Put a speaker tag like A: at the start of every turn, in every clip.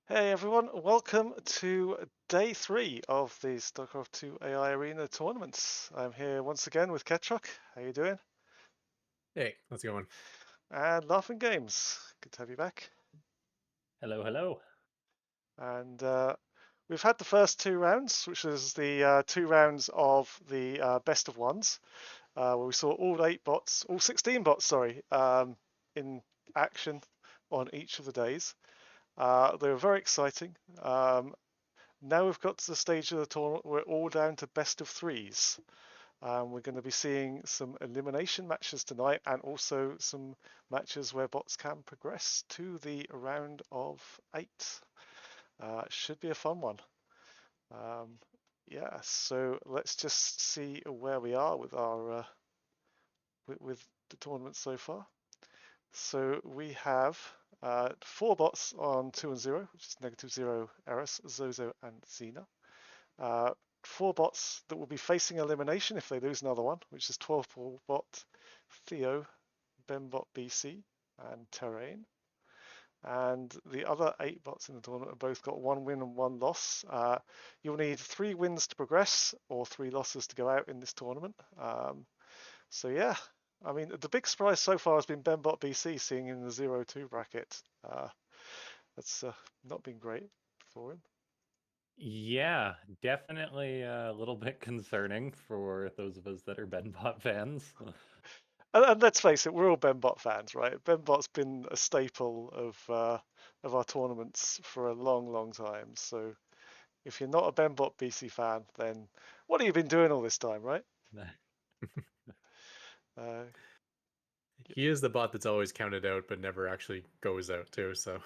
A: Hey everyone, welcome to day 3 of the Starcraft 2 AI Arena tournaments. I'm here once again with Ketroc. How you doing?
B: Hey, how's it going?
A: And Laughing Games. Good to have you back.
C: Hello, hello.
A: And we've had the first 2 rounds, which is the 2 rounds of the best of ones, where we saw all 16 bots, sorry, in action on each of the days. They were very exciting. Now we've got to the stage of the tournament where we're all down to best of threes. We're going to be seeing some elimination matches tonight and also some matches where bots can progress to the round of 8. Should be a fun one. Um, yeah, so let's just see where we are with our with the tournament so far. So we have 4 bots on 2 and 0, which is -0 Eris, Zozo, and Xena. Uh, 4 bots that will be facing elimination if they lose another one, which is 12 bot, Thheo, BenBotBC, and Terrain. And the other 8 bots in the tournament have both got 1 win and 1 loss. You'll need 3 wins to progress or 3 losses to go out in this tournament. So yeah, I mean, the big surprise so far has been BenBotBC seeing in the 0-2 bracket. That's not been great for him.
C: Yeah, definitely a little bit concerning for those of us that are BenBot fans.
A: And let's face it, we're all BenBot fans, right? BenBot's been a staple of our tournaments for a long, long time. So if you're not a BenBot BC fan, then what have you been doing all this time, right? Uh,
B: He is the bot that's always counted out but never actually goes out too, so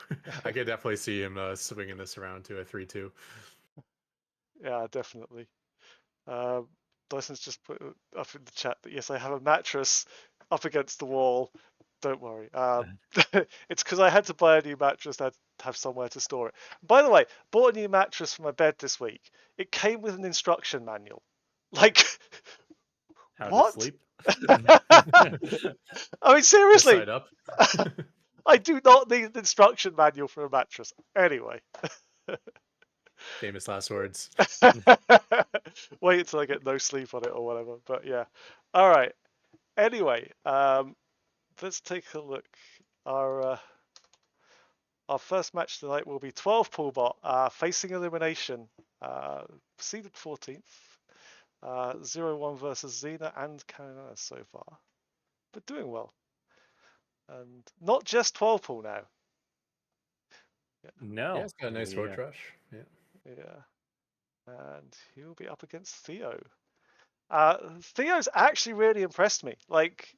B: I could definitely see him swinging this around to a 3-2.
A: yeah, definitely. Uh, Dyson's just put up in the chat that yes, I have a mattress up against the wall. Don't worry. It's because I had to buy a new mattress. I had to have somewhere to store it. By the way, bought a new mattress for my bed this week. It came with an instruction manual. Like,
C: How to
A: what?
C: sleep?
A: I mean,
B: This
A: seriously,
B: side up.
A: I do not need an instruction manual for a mattress. Anyway,
B: Famous last words.
A: wait until I get no sleep on it or whatever. But yeah, all right. Anyway, let's take a look. Our our first match tonight will be 12 Poolbot facing elimination, seeded 14th, 0-1 versus Xena and Carolina so far, but doing well. And not just 12 pool now. Yeah,
B: Yeah,
C: No,
B: it's got a nice
C: we
B: road rush. Yeah.
A: yeah. And he'll be up against Thheo. Theo's actually really impressed me. Like,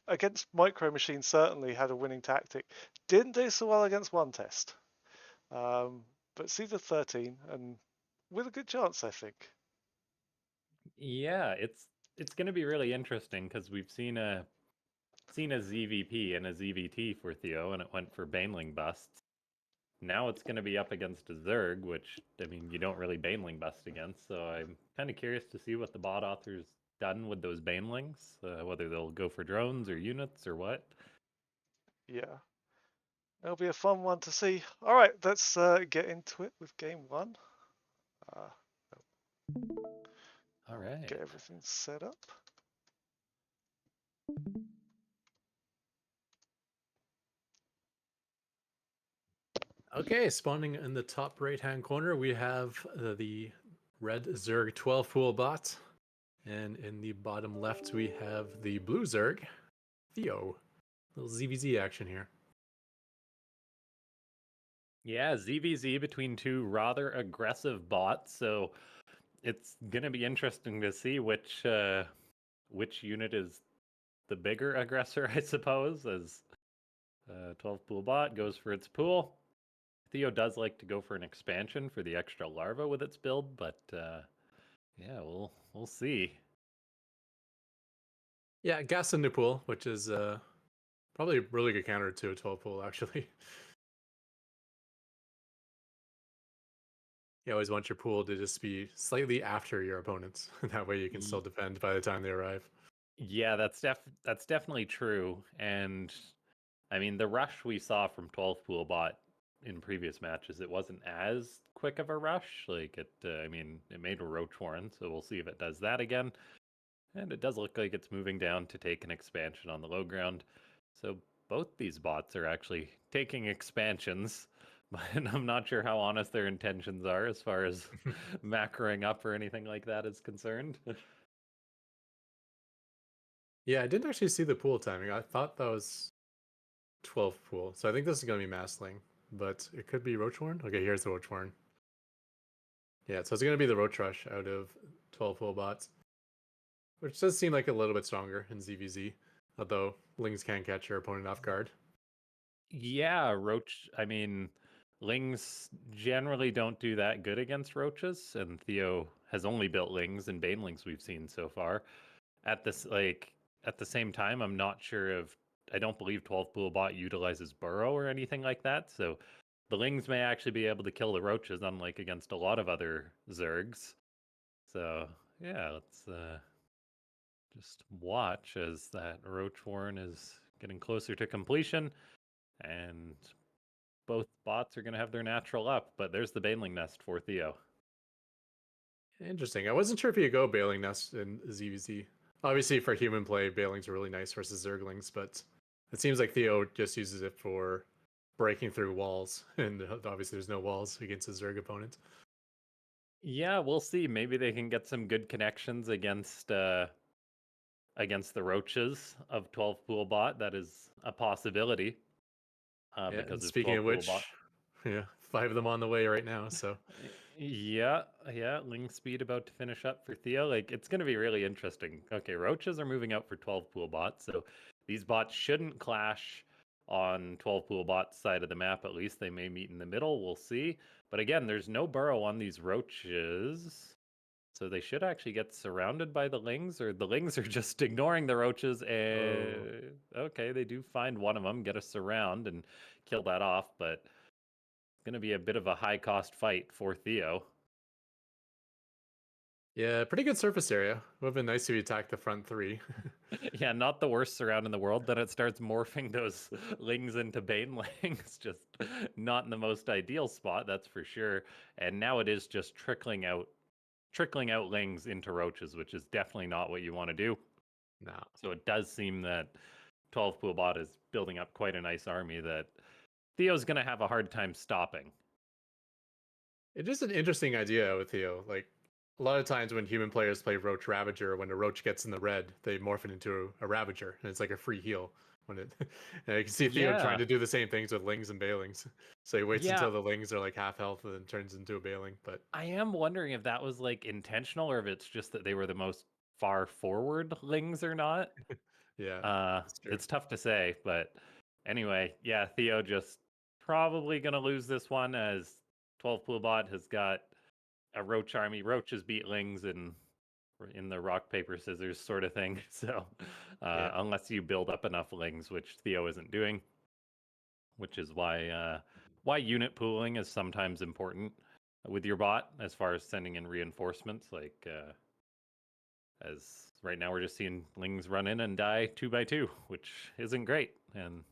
A: against Micro Machine certainly had a winning tactic. Didn't do so well against one test. But seeded 13 and with a good chance, I think.
C: yeah, it's going to be really interesting because we've seen a ZVP and a ZVT for Thheo, and it went for Baneling busts. Now it's going to be up against a Zerg, which I mean you don't really Baneling bust against. So I'm kind of curious to see what the bot author's done with those Banelings, whether they'll go for drones or units or what.
A: Yeah, it'll be a fun one to see. All right, let's get into it with game 1. Uh,
C: All
A: I'll
C: right.
A: get everything set up.
B: Okay, spawning in the top right-hand corner, we have the red Zerg 12 pool bot. And in the bottom left, we have the blue Zerg, Thheo. Little ZVZ action here.
C: Yeah, ZVZ between two rather aggressive bots, so it's gonna be interesting to see which unit is the bigger aggressor, I suppose, as 12 pool bot goes for its pool. Thheo does like to go for an expansion for the extra larva with its build, but yeah, we'll see.
B: Yeah, gas in the pool, which is probably a really good counter to a 12 pool, actually. You always want your pool to just be slightly after your opponents. That way you can still defend by the time they arrive.
C: Yeah, that's definitely true. And I mean, the rush we saw from 12 pool bot in previous matches, it wasn't as quick of a rush. Like I mean, it made a Roach Warren, so we'll see if it does that again. And it does look like it's moving down to take an expansion on the low ground. So both these bots are actually taking expansions, but I'm not sure how honest their intentions are as far as macroing up or anything like that is concerned.
B: Yeah, I didn't actually see the pool timing. I thought that was 12 pool. So I think this is going to be Massling, but it could be Roachhorn. Okay, here's the Roachhorn. Yeah, so it's going to be the Roach Rush out of 12 pool bots, which does seem like a little bit stronger in ZVZ, although Lings can catch your opponent off guard.
C: Yeah, Roach. I mean, Lings generally don't do that good against Roaches, and Thheo has only built Lings and Banelings we've seen so far. At this, like, at the same time, I'm not sure if I don't believe 12 Pool Bot utilizes Burrow or anything like that. So the Lings may actually be able to kill the Roaches, unlike against a lot of other Zergs. So yeah, let's just watch as that Roach Warren is getting closer to completion, and both bots are going to have their natural up. But there's the Baneling Nest for Thheo.
B: Interesting. I wasn't sure if you go Bailing Nest in ZVZ. Obviously, for human play, Bailings are really nice versus Zerglings, but it seems like Thheo just uses it for breaking through walls, and obviously there's no walls against a Zerg opponent.
C: Yeah, we'll see. Maybe they can get some good connections against the Roaches of 12 Pool Bot. That is a possibility.
B: Yeah,
C: Because
B: and
C: if
B: speaking
C: 12
B: of
C: Pool
B: which,
C: Bot.
B: yeah, 5 of them on the way right now, so.
C: Yeah, Ling Speed about to finish up for Thheo. Like, it's going to be really interesting. Okay, Roaches are moving out for 12 Pool Bots, so these bots shouldn't clash on 12 Pool Bots side of the map. At least they may meet in the middle. We'll see. But again, there's no burrow on these Roaches. So they should actually get surrounded by the Lings, or the Lings are just ignoring the Roaches. And okay, they do find one of them, get a surround, and kill that off. But it's going to be a bit of a high cost fight for Thheo.
B: Yeah, pretty good surface area. Would have been nice if you attacked the front 3.
C: Yeah, not the worst surround in the world. Then it starts morphing those Lings into Banelings. Just not in the most ideal spot, that's for sure. And now it is just trickling out Lings into Roaches, which is definitely not what you want to do.
B: No.
C: So it does seem that 12 Pool Bot is building up quite a nice army that Theo's going to have a hard time stopping.
B: It is an interesting idea with Thheo. Like, a lot of times when human players play Roach Ravager, when a Roach gets in the red, they morph it into a Ravager, and it's like a free heal. When it, and you can see Thheo trying to do the same things with Lings and Bailings. So he waits until the Lings are like half health and then turns into a Bailing. But
C: I am wondering if that was like intentional or if it's just that they were the most far forward Lings or not.
B: Yeah,
C: It's tough to say, but anyway, yeah, Thheo just probably gonna lose this one as 12 Pool Bot has got a Roach army. Roaches beat Lings in the rock paper scissors sort of thing. So unless you build up enough Lings, which Thheo isn't doing, which is why unit pooling is sometimes important with your bot as far as sending in reinforcements. Like as right now we're just seeing Lings run in and die 2x2, which isn't great. And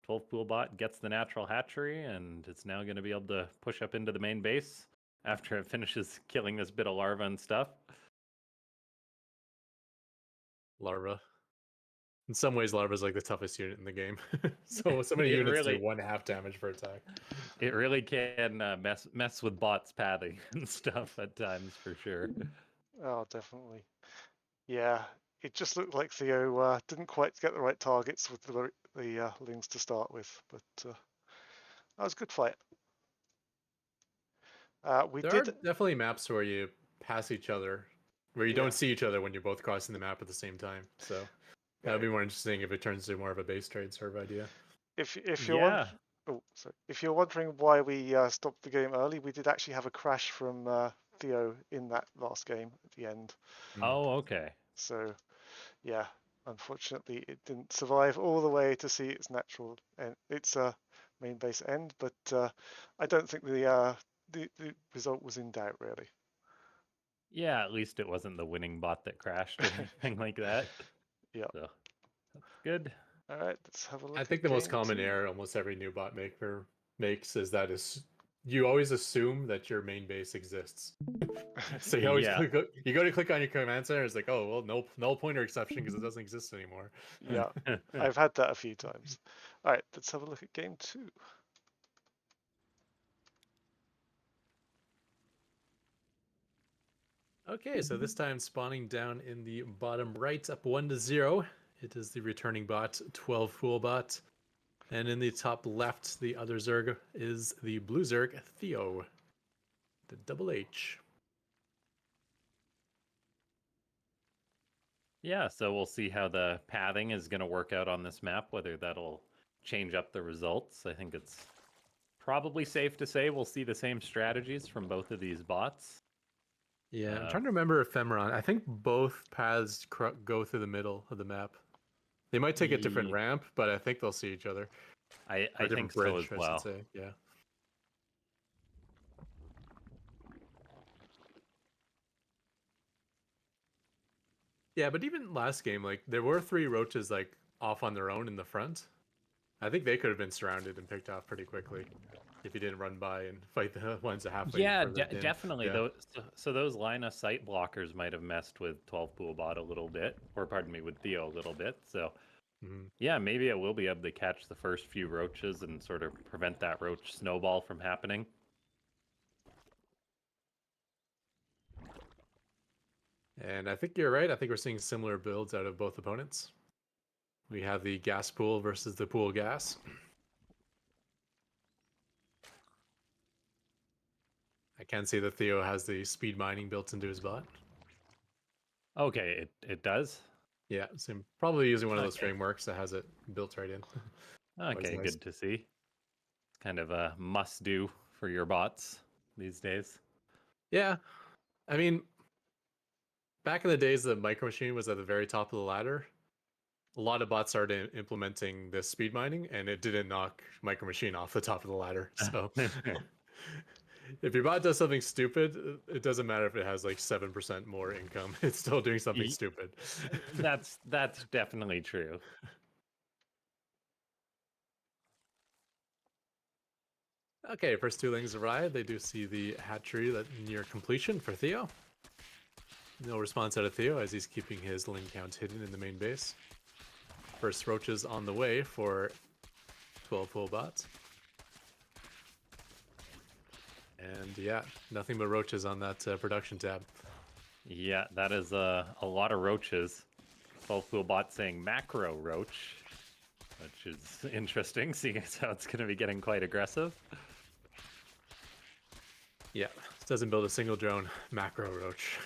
C: 12 Pool Bot gets the natural hatchery, and it's now going to be able to push up into the main base after it finishes killing this bit of larva and stuff.
B: Larva. In some ways, Larva is like the toughest unit in the game. So many units do 1/2 damage per attack.
C: It really can mess with bots pathing and stuff at times, for sure.
A: Oh, definitely. Yeah, it just looked like Thheo didn't quite get the right targets with the Lings to start with, but that was a good fight.
B: There are definitely maps where you pass each other, where you don't see each other when you're both crossing the map at the same time. So that would be more interesting if it turns to more of a base trade sort of idea.
A: If you're wondering why we stopped the game early, we did actually have a crash from Thheo in that last game at the end.
C: Oh, okay.
A: So, yeah, unfortunately, it didn't survive all the way to see its natural and its main base end. But I don't think the result was in doubt, really.
C: Yeah, at least it wasn't the winning bot that crashed or anything like that.
A: Yeah.
C: So that's good.
A: All right, let's have a look.
B: I think the most common error almost every new bot maker makes is that you always assume that your main base exists. So you always
C: Yeah.
B: you go to click on your command center, it's like, oh well, null pointer exception because it doesn't exist anymore.
A: Yeah, I've had that a few times. All right, let's have a look at game 2.
B: Okay, so this time spawning down in the bottom right, up 1-0. It is the returning bot, 12 Fool bot. And in the top left, the other Zerg is the blue Zerg, Thheo, the double H.
C: Yeah, so we'll see how the pathing is going to work out on this map, whether that'll change up the results. I think it's probably safe to say we'll see the same strategies from both of these bots.
B: Yeah, I'm trying to remember Ephemeron. I think both paths go through the middle of the map. They might take a different ramp, but I think they'll see each other.
C: I
B: Or a
C: think
B: different
C: so
B: bridge,
C: as
B: I
C: well.
B: should say. Yeah. Yeah, but even last game, like there were 3 roaches like off on their own in the front. I think they could have been surrounded and picked off pretty quickly if you didn't run by and fight the ones that halfway
C: Yeah,
B: further in.
C: definitely.
B: Yeah.
C: So those line of sight blockers might have messed with 12 Pool Bot a little bit, or pardon me, with Thheo a little bit. So yeah, maybe it will be able to catch the first few roaches and sort of prevent that roach snowball from happening.
B: And I think you're right. I think we're seeing similar builds out of both opponents. We have the gas pool versus the pool gas. I can see that Thheo has the speed mining built into his bot.
C: Okay, it does.
B: Yeah, so I'm probably using one of those
C: Okay.
B: frameworks that has it built right in.
C: Okay,
B: nice.
C: good to see. It's kind of a must-do for your bots these days.
B: Yeah, I mean, back in the days, the micro machine was at the very top of the ladder. A lot of bots started implementing this speed mining, and it didn't knock micro machine off the top of the ladder. So if your bot does something stupid, it doesn't matter if it has like 7% more income. It's still doing something stupid.
C: That's definitely true.
B: Okay, first 2 lings arrive. They do see the hatchery that near completion for Thheo. No response out of Thheo as he's keeping his ling count hidden in the main base. First roaches on the way for 12 full bots. And yeah, nothing but roaches on that production tab.
C: Yeah, that is a lot of roaches. 12 Pool Bot saying macro roach, which is interesting, seeing as how it's going to be getting quite aggressive.
B: Yeah, doesn't build a single drone. Macro roach.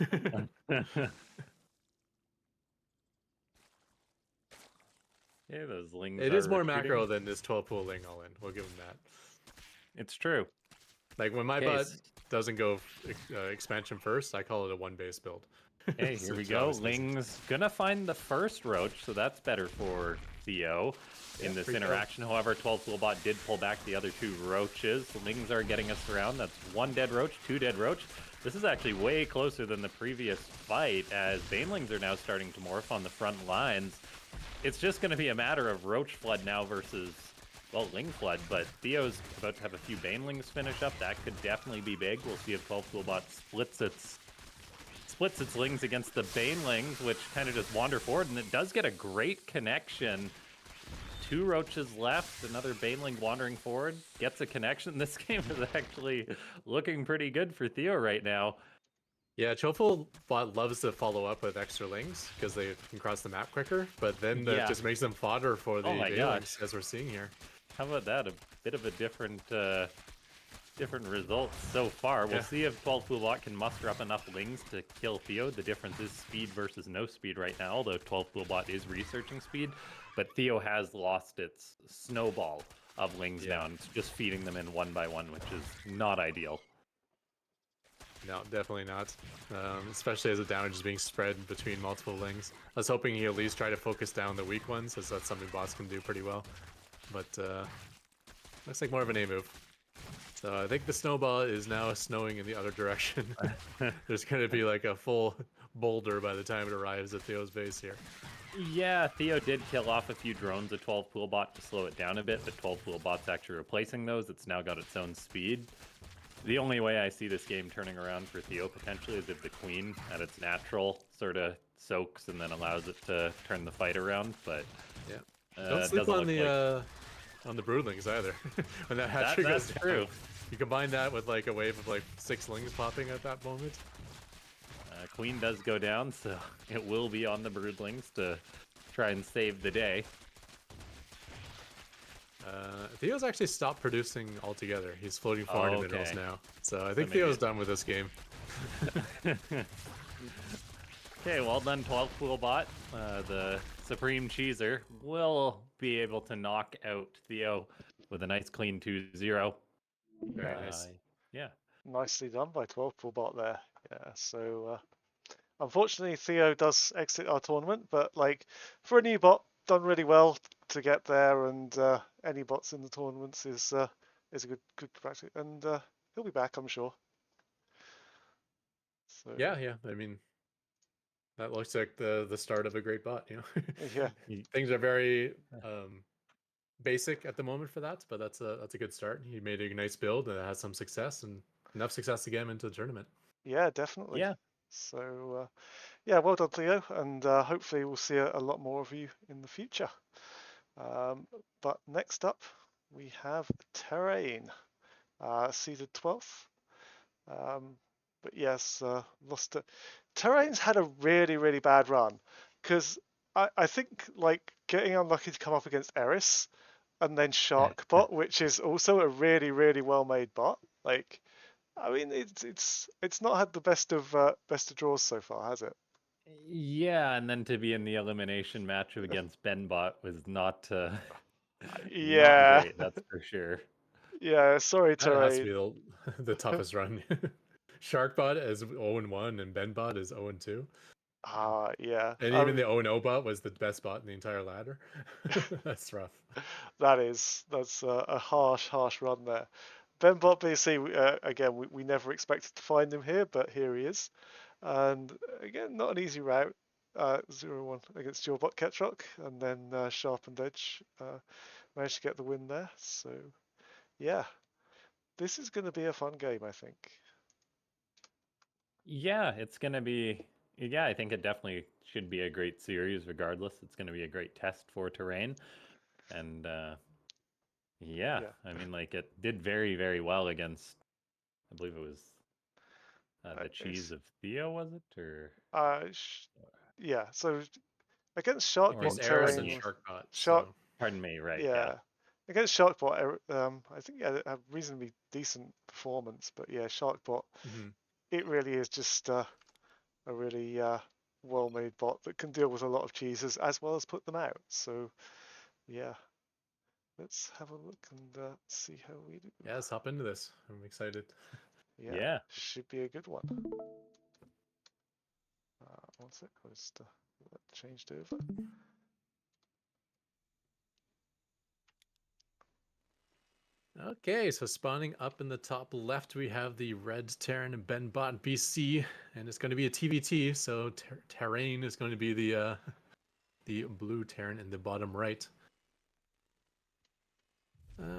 C: Yeah, those lings
B: It
C: are
B: is more
C: recruiting.
B: macro than this 12 pool ling all in. We'll give him that.
C: It's true.
B: Like when my bot doesn't go expansion first, I call it a 1 base build.
C: Hey, here we go. Ling's gonna find the first roach, so that's better for Thheo in this interaction. However, 12 Pool Bot did pull back the other 2 roaches. The Lings are getting us around. That's 1 dead roach, 2 dead roach. This is actually way closer than the previous fight, as Banelings are now starting to morph on the front lines. It's just going to be a matter of roach flood now versus, well, ling flood, but Theo's about to have a few Banelings finish up. That could definitely be big. We'll see if 12 Pool Bot splits its lings against the Banelings, which kind of just wander forward, and it does get a great connection. 2 roaches left, another Baneling wandering forward, gets a connection. This game is actually looking pretty good for Thheo right now.
B: Yeah, Choful bot loves to follow up with extra lings because they can cross the map quicker, but then that just makes them fodder for the Banelings, as we're seeing here.
C: How about that? A bit of a different result so far. We'll see if 12 Pool Bot can muster up enough lings to kill Thheo. The difference is speed versus no speed right now, although 12 Pool Bot is researching speed. But Thheo has lost its snowball of lings now, and it's just feeding them in 1 by 1, which is not ideal.
B: No, definitely not. Especially as the damage is being spread between multiple lings. I was hoping he'd at least try to focus down the weak ones, as that's something bots can do pretty well. But looks like more of an A move. So I think the snowball is now snowing in the other direction. There's going to be like a full boulder by the time it arrives at Theo's base here.
C: Yeah, Thheo did kill off a few drones of 12 pool bot to slow it down a bit, but 12 pool bot's actually replacing those. It's now got its own speed. The only way I see this game turning around for Thheo potentially is if the queen at its natural sort of soaks and then allows it to turn the fight around, but
B: Yeah. Don't
C: it
B: sleep
C: doesn't
B: on
C: look like
B: the broodlings either. When that hatchery
C: that's
B: goes down,
C: true.
B: you combine that with like a wave of like 6 lings popping at that moment.
C: Queen does go down, so it will be on the broodlings to try and save the day.
B: Theo's actually stopped producing altogether. He's floating 400 minerals
C: Okay.
B: now. So I think
C: maybe
B: Theo's
C: it-
B: done with this game.
C: Okay, well done, 12 pool bot. The Supreme Cheeser will be able to knock out Thheo with a nice clean 2-0.
B: Very nice.
C: Yeah.
A: Nicely done by 12 full bot there. Yeah, so unfortunately Thheo does exit our tournament, but like for a new bot, done really well to get there, and any bots in the tournaments is a good practice, and he'll be back, I'm sure. So
B: Yeah. I mean, that looks like the start of a great bot, you know.
A: yeah,
B: Things are very basic at the moment for that, but that's a good start. He made a nice build that has some success and enough success to get him into the tournament.
A: yeah, definitely.
C: Yeah.
A: So yeah, well done, Thheo, and hopefully we'll see a lot more of you in the future. But next up, we have Terrain, seeded 12th. But yes, lost it. Terrain's had a really bad run because I think like getting unlucky to come up against Eris and then SharkBot, which is also a really well made bot. Like, I mean, it's not had the best of draws so far, has it?
C: Yeah, and then to be in the elimination match against BenBot was not not
A: Yeah,
C: great, that's for sure.
A: yeah. Sorry,
B: That has to
A: Terrain.
B: be the toughest run. SharkBot is 0-1 and BenBot is 0-2.
A: Yeah.
B: And even the 0-0 bot was the best bot in the entire ladder. That's rough.
A: That's a harsh run there. BenBotBC, again, we never expected to find him here, but here he is. And again, not an easy route. 0-1 against your bot Ketroc, and then Sharpened Edge managed to get the win there. So yeah, this is going to be a fun game, I think.
C: Yeah, it's going to be I think it definitely should be a great series regardless. It's going to be a great test for Terrain. And
A: Yeah.
C: I mean like it did very well against I believe it was the cheese of Thheo, was it? Or
A: Yeah, so against
C: or
B: He's
A: SharkBot,
B: Eris and
A: Terrain,
C: me.
B: SharkBot,
A: Shark,
B: so
C: Pardon me, right, yeah.
A: yeah, against SharkBot, I think he had a reasonably decent performance, but yeah, SharkBot, it really is just a really well-made bot that can deal with a lot of cheeses as well as put them out. So yeah, let's have a look and see how we do.
B: yeah, let's hop into this. I'm excited.
C: Yeah.
A: Should be a good one. One sec, I'll just that changed over.
B: Okay, so spawning up in the top left, we have the red Terran and BenBotBC, and it's going to be a TVT. So Terrain is going to be the blue Terran in the bottom right.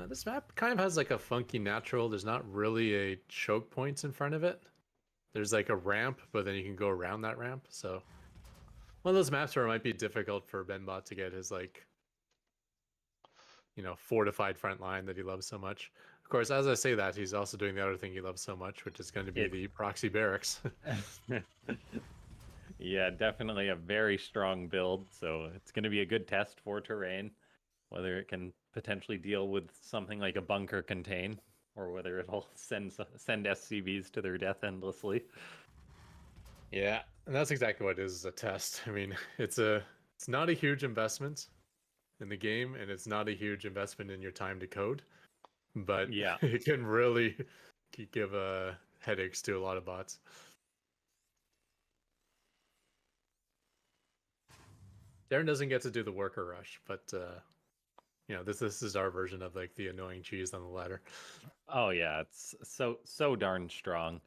B: This map kind of has like a funky natural. There's not really a choke point in front of it. There's like a ramp, but then you can go around that ramp. So one of those maps where it might be difficult for BenBot to get his like, fortified front line that he loves so much. Of course, as I say that, he's also doing the other thing he loves so much, which is going to be the proxy barracks.
C: Yeah, definitely a very strong build. So it's going to be a good test for Terrain, whether it can potentially deal with something like a bunker contain, or whether it'll send SCVs to their death endlessly.
B: Yeah, and that's exactly what it is a test. I mean, it's not a huge investment in the game, and it's not a huge investment in your time to code, but
C: Yeah.
B: it can really give headaches to a lot of bots. Darren doesn't get to do the worker rush, but this is our version of like the annoying cheese on the ladder.
C: Oh yeah, it's so darn strong.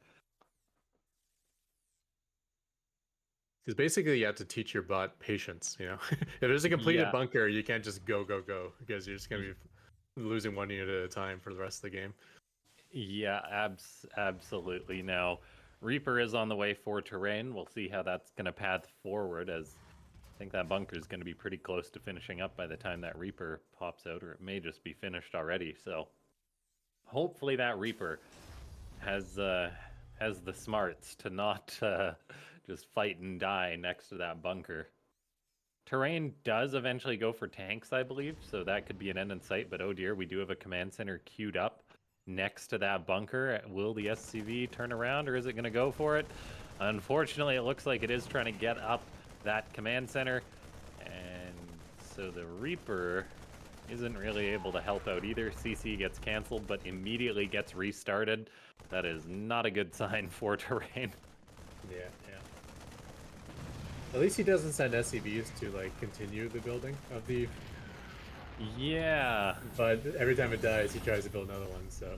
B: Because basically you have to teach your bot patience, you know? If there's a completed
C: Yeah.
B: bunker, you can't just go, because you're just going to be losing 1 unit at a time for the rest of the game.
C: Yeah, absolutely. Now, Reaper is on the way for terrain. We'll see how that's going to path forward, as I think that bunker is going to be pretty close to finishing up by the time that Reaper pops out, or it may just be finished already. So hopefully that Reaper has the smarts to not just fight and die next to that bunker. Terrain does eventually go for tanks, I believe, so that could be an end in sight, but oh dear, we do have a command center queued up next to that bunker. Will the SCV turn around, or is it going to go for it? Unfortunately, it looks like it is trying to get up that command center, and so the Reaper isn't really able to help out either. CC gets canceled, but immediately gets restarted. That is not a good sign for terrain.
B: Yeah. At least he doesn't send SCVs to, like, continue the building of the...
C: Yeah.
B: But every time it dies, he tries to build another one, so...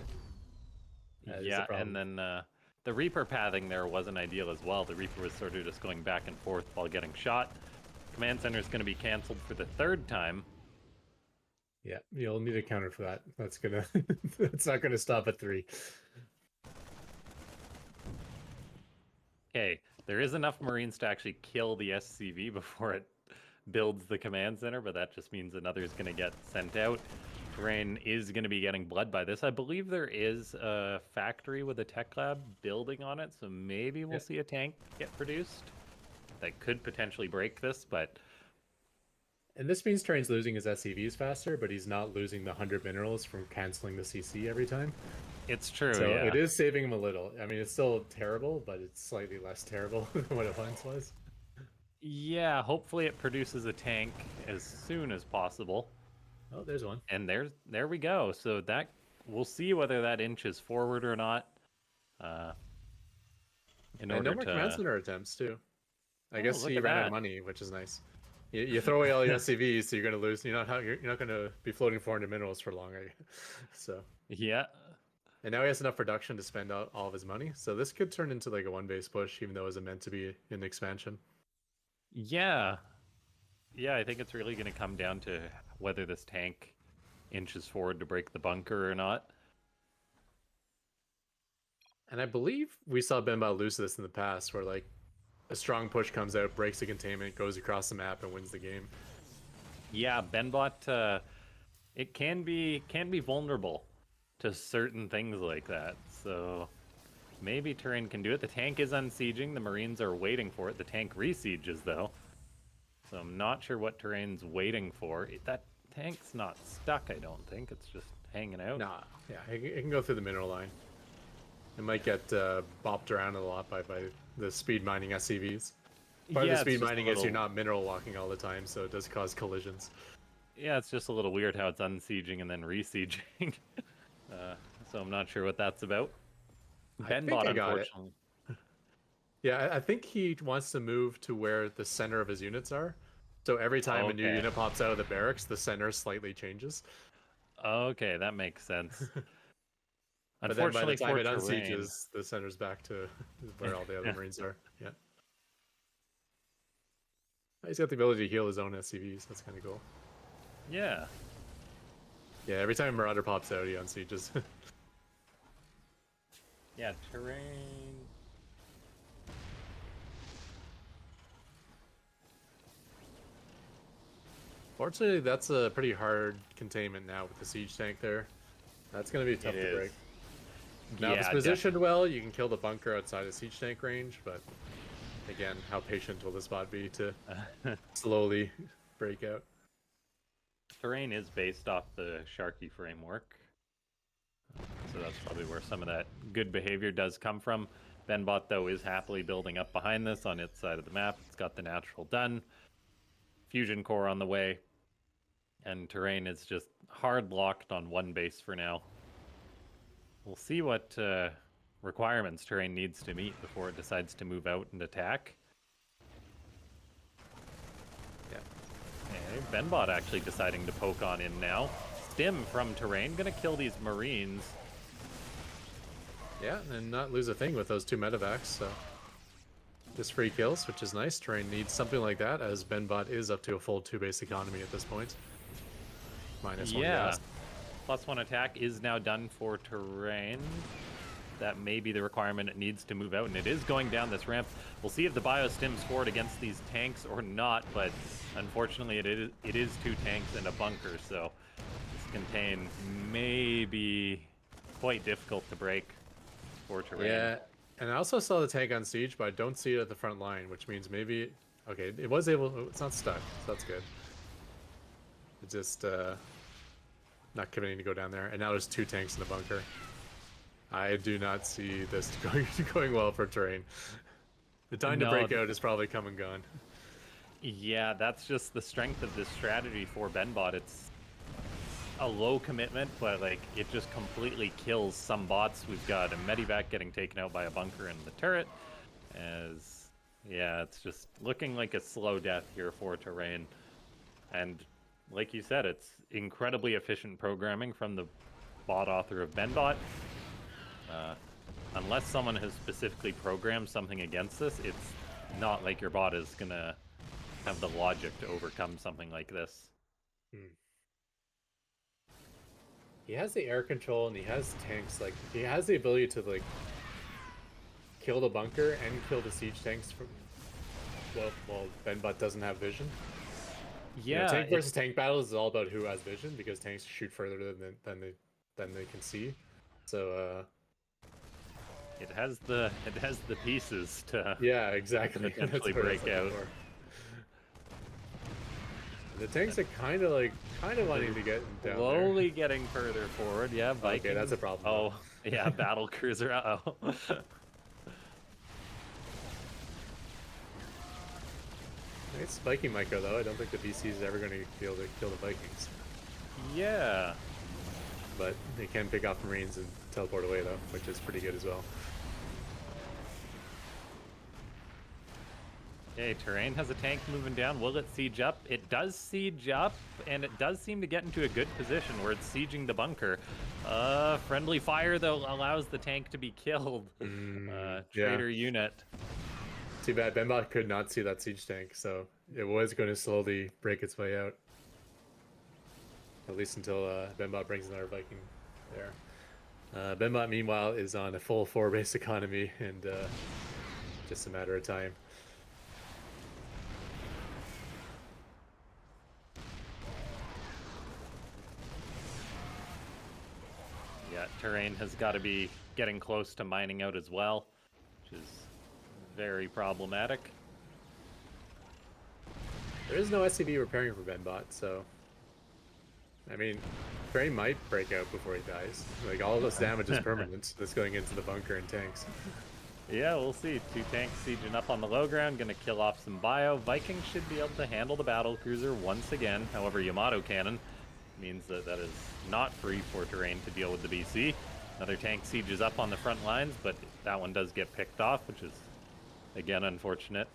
C: Yeah, and then the Reaper pathing there wasn't ideal as well. The Reaper was sort of just going back and forth while getting shot. Command Center is going to be canceled for the 3rd time.
B: Yeah, you'll need a counter for that. That's gonna... That's not gonna stop at 3.
C: Okay, there is enough Marines to actually kill the SCV before it builds the command center, but that just means another is going to get sent out. Terrain is going to be getting blood by this. I believe there is a factory with a tech lab building on it, so maybe we'll see a tank get produced. That could potentially break this, but...
B: And this means Terrain's losing his SCVs faster, but he's not losing the 100 minerals from canceling the CC every time.
C: It's true,
B: So
C: yeah.
B: it is saving him a little. I mean, it's still terrible, but it's slightly less terrible than what it once was.
C: Yeah, hopefully it produces a tank as soon as possible.
B: Oh, there's one.
C: And there we go. So that we'll see whether that inches forward or not.
B: And no more command center attempts too. I guess he
C: at
B: ran out
C: that.
B: of money, which is nice. You throw away all your SCVs, so you're gonna lose. You're not gonna be floating 400 minerals for long, are you? So
C: Yeah.
B: and now he has enough production to spend out all of his money. So this could turn into like a 1-base push, even though it wasn't meant to be an expansion.
C: Yeah. Yeah, I think it's really going to come down to whether this tank inches forward to break the bunker or not.
B: And I believe we saw BenBot lose this in the past, where like a strong push comes out, breaks the containment, goes across the map, and wins the game.
C: Yeah, BenBot, it can be vulnerable to certain things like that. So maybe Terrain can do it. The tank is unsieging. The Marines are waiting for it. The tank resieges, though. So I'm not sure what Terrain's waiting for. That tank's not stuck, I don't think. It's just hanging out.
B: Nah, yeah, it can go through the mineral line. It might get bopped around a lot by the speed mining SCVs. Part of the speed mining is you're not mineral walking all the time, so it does cause collisions.
C: Yeah, it's just a little weird how it's unsieging and then resieging. So I'm not sure what that's about. BenBot, unfortunately.
B: Yeah, I think he wants to move to where the center of his units are. So every time a new unit pops out of the barracks, the center slightly changes.
C: Okay, that makes sense.
B: But then by the time it unsieges, the center's back to where all the other Marines are. Yeah. He's got the ability to heal his own SCVs. That's kind of cool.
C: Yeah.
B: Yeah, every time Marauder pops out, he unsieges.
C: Yeah, terrain.
B: Fortunately, that's a pretty hard containment now with the siege tank there. That's going to be tough to break. Now, if it's positioned well, you can kill the bunker outside of siege tank range, but again, how patient will this bot be to slowly break out?
C: Terrain is based off the Sharky framework, so that's probably where some of that good behavior does come from. BenBot, though, is happily building up behind this on its side of the map. It's got the natural done. Fusion core on the way, and Terrain is just hard locked on one base for now. We'll see what requirements Terrain needs to meet before it decides to move out and attack.
B: Yeah.
C: Okay, BenBot actually deciding to poke on in now. Stim from Terrain, gonna kill these Marines.
B: Yeah, and not lose a thing with those two medevacs, so... just free kills, which is nice. Terrain needs something like that, as BenBot is up to a full 2 base economy at this point. -1
C: Yeah.
B: gas.
C: +1 attack is now done for Terrain. That may be the requirement. It needs to move out, and it is going down this ramp. We'll see if the bio stims forward against these tanks or not, but unfortunately it is 2 tanks and a bunker, so this contain may be quite difficult to break for Terrain.
B: Yeah, and I also saw the tank on siege, but I don't see it at the front line, which means maybe... Okay, it was able... It's not stuck, so that's good. It's just not committing to go down there, and now there's 2 tanks in the bunker. I do not see this going well for Terrain. The time to break out is probably come and gone.
C: Yeah, that's just the strength of this strategy for BenBot. It's a low commitment, but like it just completely kills some bots. We've got a Medivac getting taken out by a bunker in the turret. Yeah, it's just looking like a slow death here for Terrain. And like you said, it's incredibly efficient programming from the bot author of BenBot. Unless someone has specifically programmed something against this, it's not like your bot is gonna have the logic to overcome something like this.
B: He has the air control and he has tanks. Like, he has the ability to like kill the bunker and kill the siege tanks from... Well, BenBot doesn't have vision.
C: Yeah,
B: You know, tank versus tank battles is all about who has vision, because tanks shoot further than they can see. So
C: it has the pieces to
B: yeah, exactly.
C: potentially break out.
B: The tanks are kind of wanting to get down
C: slowly
B: there.
C: Getting further forward. Yeah, Vikings.
B: Okay, that's a problem.
C: Oh, yeah, battle cruiser. Uh-oh.
B: Nice Viking micro though. I don't think the BC is ever going to be able to kill the Vikings.
C: Yeah.
B: But they can pick off Marines and teleport away though, which is pretty good as well.
C: Okay, Terrain has a tank moving down. Will it siege up? It does siege up, and it does seem to get into a good position where it's sieging the bunker. Friendly fire, though, allows the tank to be killed. Traitor unit.
B: Too bad BenBot could not see that siege tank, so it was going to slowly break its way out. At least until BenBot brings another Viking there. BenBot, meanwhile, is on a full 4 base economy, and just a matter of time.
C: Yeah, Terrain has got to be getting close to mining out as well, which is very problematic.
B: There is no SCV repairing for BenBot, so... I mean, Terrain might break out before he dies. Like, all this damage is permanent that's going into the bunker and tanks.
C: Yeah, we'll see. 2 tanks sieging up on the low ground, gonna kill off some bio. Vikings should be able to handle the battle cruiser once again. However, Yamato cannon means that is not free for Terrain to deal with the BC. Another tank sieges up on the front lines, but that one does get picked off, which is, again, unfortunate.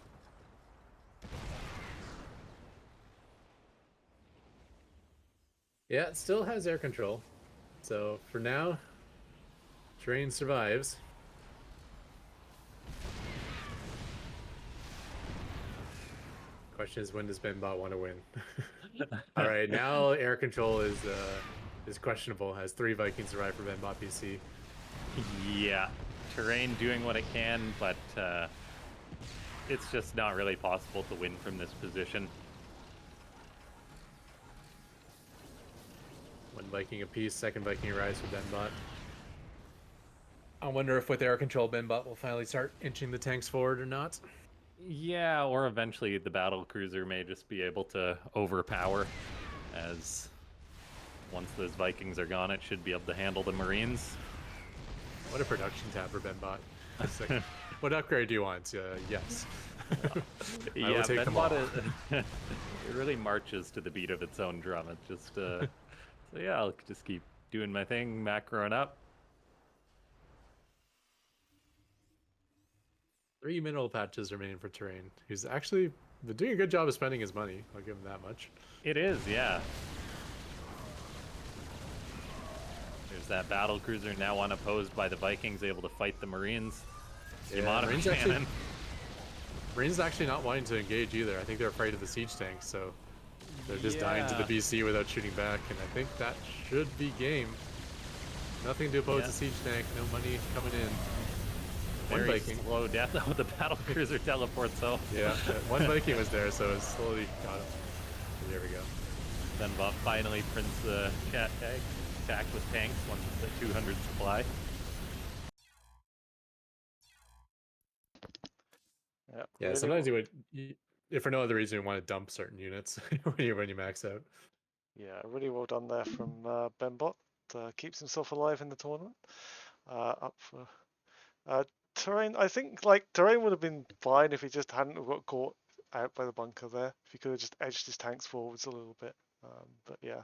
B: Yeah, it still has air control. So, for now, Terrain survives. Question is, when does BenBot want to win? All right, now air control is questionable. Has 3 Vikings arrived for BenBotBC.
C: Yeah, Terrain doing what it can, but it's just not really possible to win from this position.
B: 1 Viking apiece, 2nd Viking arrives for BenBot. I wonder if with air control, BenBot will finally start inching the tanks forward or not.
C: Yeah, or eventually the battle cruiser may just be able to overpower, as once those Vikings are gone, it should be able to handle the Marines.
B: What a production tab for BenBot. Like, what upgrade do you want? Yes.
C: Yeah, BenBot it really marches to the beat of its own drum. It just so yeah, I'll just keep doing my thing, macroing up.
B: 3 mineral patches remaining for Terrain. He's actually doing a good job of spending his money. I'll give him that much.
C: It is, yeah. There's that battle cruiser now unopposed by the Vikings, able to fight the Marines.
B: Yeah,
C: Yamato
B: Marines
C: cannon.
B: Marine's actually not wanting to engage either. I think they're afraid of the siege tanks, so they're just dying to the
C: Yeah.
B: BC without shooting back, and I think that should be game. Nothing to oppose
C: Yeah.
B: the siege tank, no money coming in. One
C: Very
B: Viking.
C: slow death. Oh, the battle cruiser teleports though.
B: Yeah, one Viking was there, so it slowly got him. Here we go.
C: BenBot finally prints the cat tag. Attack with tanks once it's at 200 supply.
A: Yeah,
B: Yeah,
A: really
B: sometimes you would, if for no other reason, you want to dump certain units when you max out.
A: Yeah, really well done there from BenBot. Keeps himself alive in the tournament. Up for Terrain. I think like Terrain would have been fine if he just hadn't got caught out by the bunker there. If he could have just edged his tanks forwards a little bit. But yeah,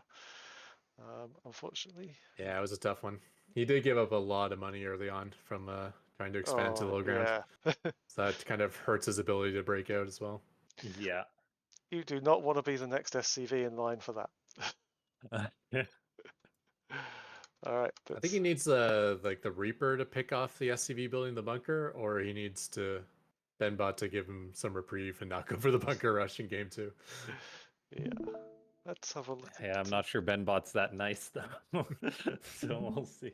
A: unfortunately.
B: Yeah, it was a tough one. He did give up a lot of money early on from trying to expand to the low ground.
A: Yeah.
B: So that kind of hurts his ability to break out as well.
C: Yeah.
A: You do not want to be the next SCV in line for that. All right.
B: I think he needs like the Reaper to pick off the SCV building the bunker, or he needs to BenBot to give him some reprieve and not go for the bunker rush in game 2.
A: Yeah. Let's have a look.
C: Yeah, I'm not sure BenBot's that nice though. So we'll see.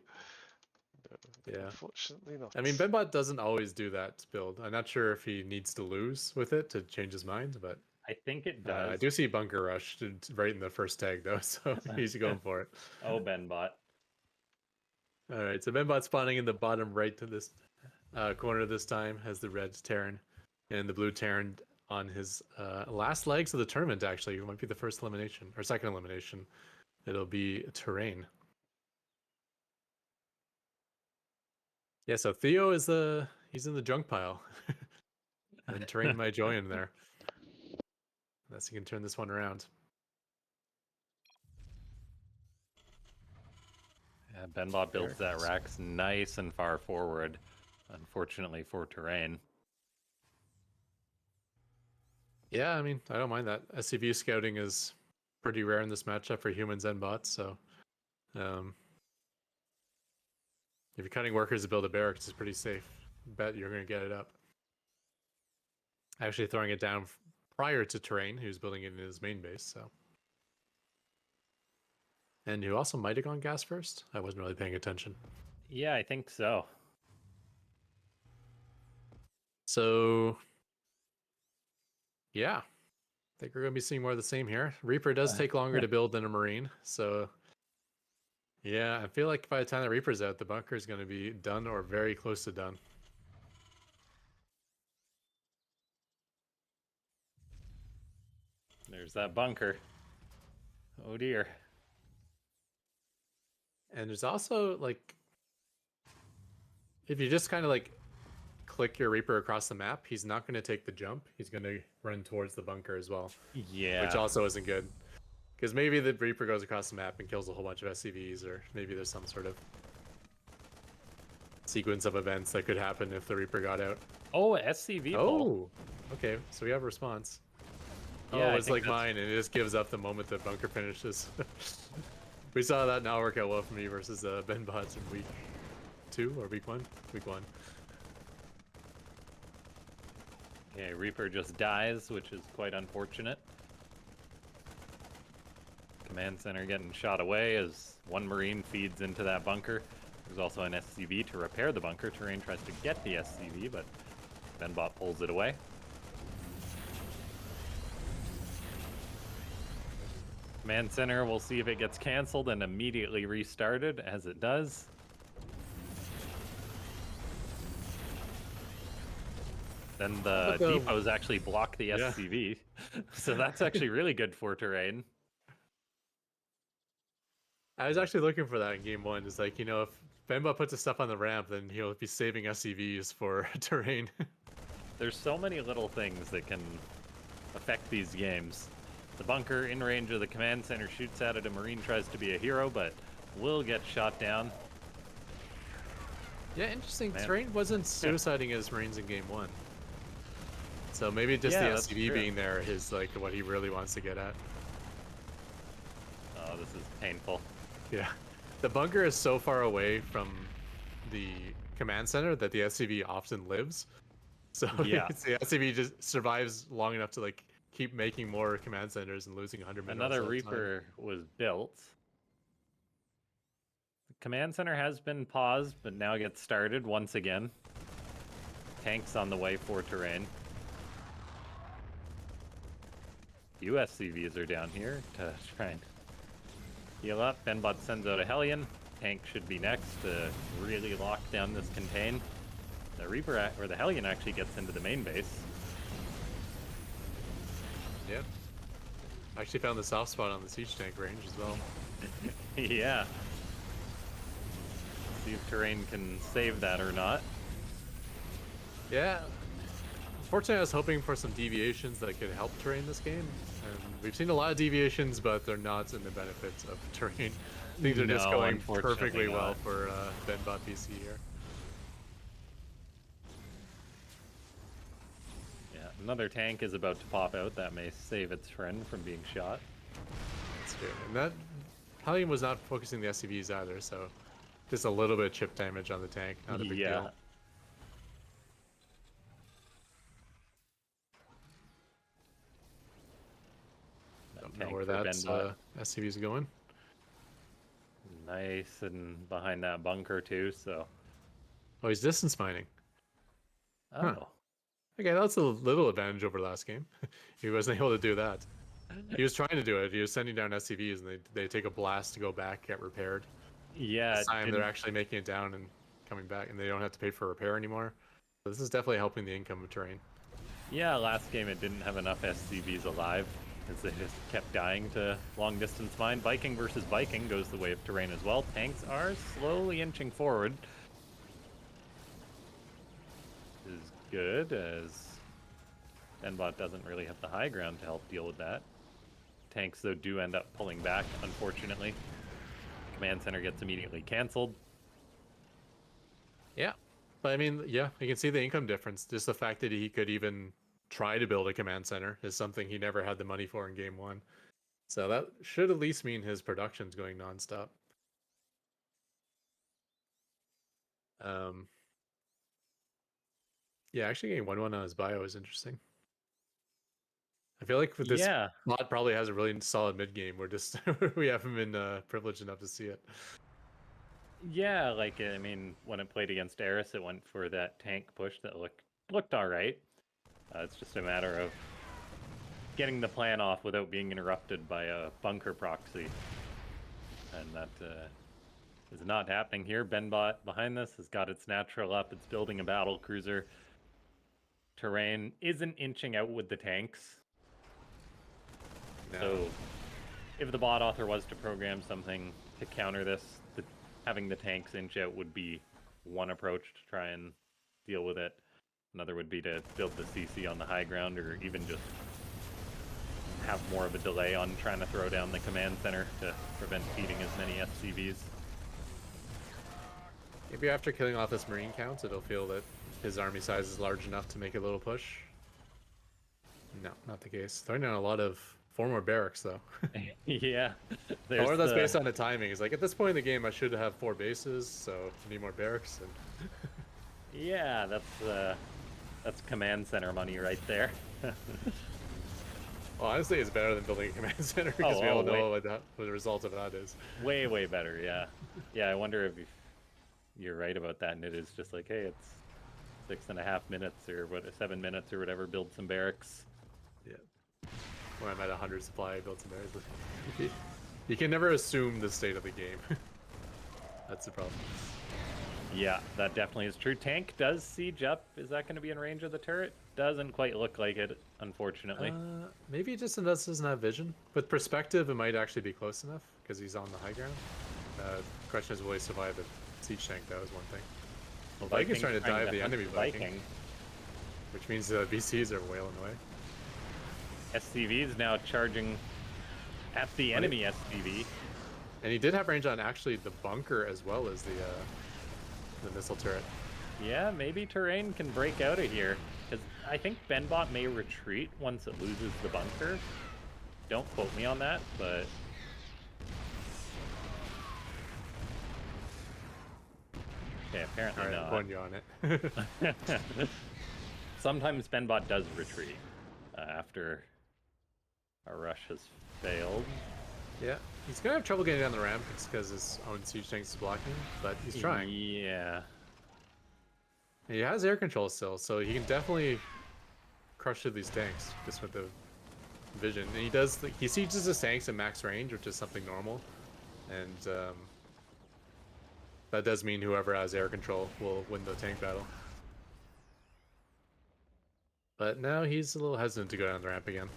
B: Yeah.
A: Unfortunately not.
B: I mean, BenBot doesn't always do that build. I'm not sure if he needs to lose with it to change his mind, but
C: I think it does.
B: I do see bunker rush right in the first tag though, so he's going for it.
C: Oh, BenBot.
B: All right, so BenBot spawning in the bottom right to this corner this time has the red Terran and the blue Terran on his last legs of the tournament. Actually, it might be the first elimination or second elimination. It'll be Terrain. Yeah, so Thheo is he's in the junk pile, and Terrain might join him there, unless he can turn this one around.
C: Yeah, BenBot builds that Rax nice and far forward. Unfortunately for Terrain.
B: Yeah, I mean, I don't mind that. SCV scouting is pretty rare in this matchup for humans and bots, so if you're cutting workers to build a barracks, it's pretty safe. Bet you're going to get it up. Actually throwing it down prior to Terrain, who's building it in his main base, so. And who also might have gone gas first? I wasn't really paying attention.
C: Yeah, I think so.
B: So, yeah. I think we're going to be seeing more of the same here. Reaper does take longer to build than a Marine, so yeah, I feel like by the time the Reaper's out, the bunker is going to be done or very close to done.
C: There's that bunker. Oh dear.
B: And there's also like, if you just kind of like click your Reaper across the map, he's not going to take the jump. He's going to run towards the bunker as well.
C: Yeah.
B: Which also isn't good. Because maybe the Reaper goes across the map and kills a whole bunch of SCVs, or maybe there's some sort of sequence of events that could happen if the Reaper got out.
C: Oh, SCV pull.
B: Oh, okay. So we have a response.
C: Yeah,
B: oh, it's like mine, and it just gives up the moment the bunker finishes. We saw that not work out well for me versus BenBot in week 2 or week 1? Week 1.
C: Okay, Reaper just dies, which is quite unfortunate. Command center getting shot away as one Marine feeds into that bunker. There's also an SCV to repair the bunker. Terrain tries to get the SCV, but BenBot pulls it away. Command center, we'll see if it gets canceled and immediately restarted, as it does. Then the depots actually block the SCV. So that's actually really good for Terrain.
B: I was actually looking for that in game 1. It's like, you know, if BenBot puts his stuff on the ramp, then he'll be saving SCVs for Terrain.
C: There's so many little things that can affect these games. The bunker in range of the command center shoots at it. A Marine tries to be a hero, but will get shot down.
B: Yeah, interesting. Terrain wasn't suiciding his Marines in game 1. So maybe just the SCV being there is like what he really wants to get at.
C: Oh, this is painful.
B: Yeah. The bunker is so far away from the command center that the SCV often lives. So
C: Yeah.
B: the SCV just survives long enough to like keep making more command centers and losing 100 minerals
C: Another
B: at a time.
C: Reaper was built. The command center has been paused, but now gets started once again. Tanks on the way for terrain. USCVs are down here to try and heal up. BenBot sends out a Hellion. Tank should be next to really lock down this contain. The Reaper or the Hellion actually gets into the main base.
B: Yep. I actually found the soft spot on the siege tank range as well.
C: Yeah. See if terrain can save that or not.
B: Yeah. Unfortunately, I was hoping for some deviations that could help terrain this game. And we've seen a lot of deviations, but they're not in the benefits of terrain. Things are just
C: No,
B: going
C: unfortunately
B: perfectly well
C: not.
B: for BenBotBC here.
C: Yeah, another tank is about to pop out. That may save its friend from being shot.
B: That's good. And that Hellion was not focusing the SCVs either, so just a little bit of chip damage on the tank, not a big deal. Don't know where that SCV is going.
C: Nice, and behind that bunker too, so.
B: Oh, he's distance mining.
C: Oh.
B: Huh. Okay, that's a little advantage over last game. He wasn't able to do that. He was trying to do it. He was sending down SCVs, and they take a blast to go back, get repaired.
C: Yeah.
B: This time they're actually making it down and coming back, and they don't have to pay for repair anymore. So this is definitely helping the income of terrain.
C: Yeah, last game it didn't have enough SCVs alive, as they just kept dying to long distance mine. Viking versus Viking goes the way of terrain as well. Tanks are slowly inching forward. Is good, as BenBot doesn't really have the high ground to help deal with that. Tanks, though, do end up pulling back, unfortunately. Command center gets immediately canceled.
B: Yeah. But I mean, yeah, you can see the income difference. Just the fact that he could even try to build a command center is something he never had the money for in game one. So that should at least mean his production's going nonstop. Yeah, actually getting 1-1 on his bio is interesting. I feel like with this mod probably has a really solid mid game. We're just we haven't been privileged enough to see it.
C: Yeah, like I mean, when it played against Eris, it went for that tank push that looked all right. It's just a matter of getting the plan off without being interrupted by a bunker proxy, and that is not happening here. BenBot behind this has got its natural up. It's building a battle cruiser. Terrain isn't inching out with the tanks. No. So if the bot author was to program something to counter this, having the tanks inch out would be one approach to try and deal with it. Another would be to build the CC on the high ground, or even just have more of a delay on trying to throw down the command center to prevent feeding as many SCVs.
B: Maybe after killing off this Marine count, it'll feel that his army size is large enough to make a little push. No, not the case. Throwing down a lot of 4 more barracks, though.
C: Yeah.
B: Or that's based on the timing. It's like, at this point in the game, I should have 4 bases, so I need more barracks. And
C: yeah, that's command center money right there.
B: Well, honestly, it's better than building a command center, because we all know what the result of that is.
C: Way, way better, yeah. Yeah, I wonder if you're right about that, and it is just like, hey, it's 6.5 minutes, or 7 minutes, or whatever, build some barracks.
B: Yeah. When I'm at 100 supply, I build some barracks. You can never assume the state of the game. That's the problem.
C: Yeah, that definitely is true. Tank does siege up. Is that going to be in range of the turret? Doesn't quite look like it, unfortunately.
B: Maybe it just doesn't have vision. With perspective, it might actually be close enough, because he's on the high ground. The question is, will he survive a siege tank? That was one thing. Well, Viking's trying to dive the enemy Viking. Which means the BCs are wailing away.
C: SCV is now charging at the enemy SCV.
B: And he did have range on actually the bunker as well as the missile turret.
C: Yeah, maybe terrain can break out of here, because I think BenBot may retreat once it loses the bunker. Don't quote me on that, but... Okay, apparently not.
B: Putting you on it.
C: sometimes BenBot does retreat after our rush has failed.
B: Yeah, he's gonna have trouble getting down the ramp because his own siege tanks is blocking, but he's trying.
C: Yeah.
B: He has air control still, so he can definitely crush through these tanks just with the vision. And he does, he sieges his tanks at max range, which is something normal, and that does mean whoever has air control will win the tank battle. But now he's a little hesitant to go down the ramp again.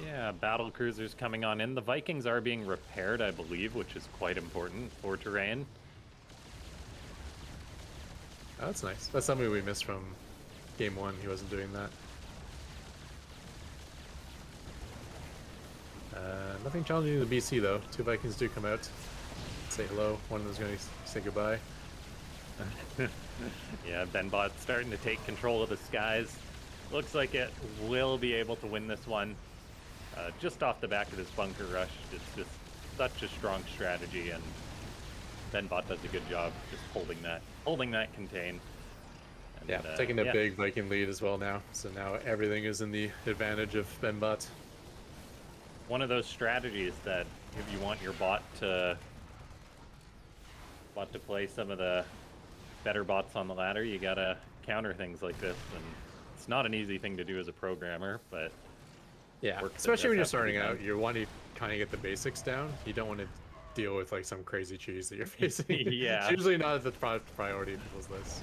C: Yeah, battle cruisers coming on in. The Vikings are being repaired, I believe, which is quite important for terrain.
B: Oh, that's nice. That's something we missed from game 1. He wasn't doing that. Nothing challenging the BC though. 2 Vikings do come out, say hello. One of them's going to say goodbye.
C: Yeah, BenBot's starting to take control of the skies. Looks like it will be able to win this one. Just off the back of this bunker rush, it's just such a strong strategy, and BenBot does a good job just holding that contained. And,
B: Yeah, taking a big Viking lead as well now. So now everything is in the advantage of BenBot.
C: One of those strategies that if you want your bot to play some of the better bots on the ladder, you gotta counter things like this, and it's not an easy thing to do as a programmer, but
B: yeah, especially when you're starting out, you want to kind of get the basics down. You don't want to deal with like some crazy cheese that you're facing.
C: Yeah,
B: it's usually not the priority of people's lists.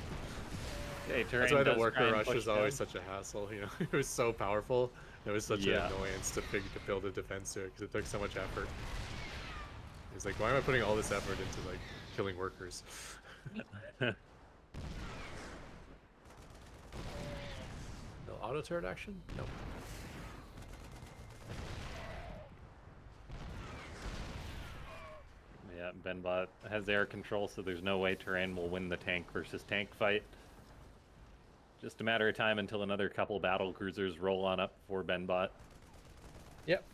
C: Okay,
B: that's why the worker rush was always such a hassle. You know, it was so powerful. It was such an annoyance to build a defense to it because it took so much effort. It's like, why am I putting all this effort into like killing workers? The auto turret action? Nope.
C: Yeah, BenBot has air control, so there's no way terrain will win the tank versus tank fight. Just a matter of time until another couple battle cruisers roll on up for BenBot.
B: Yep.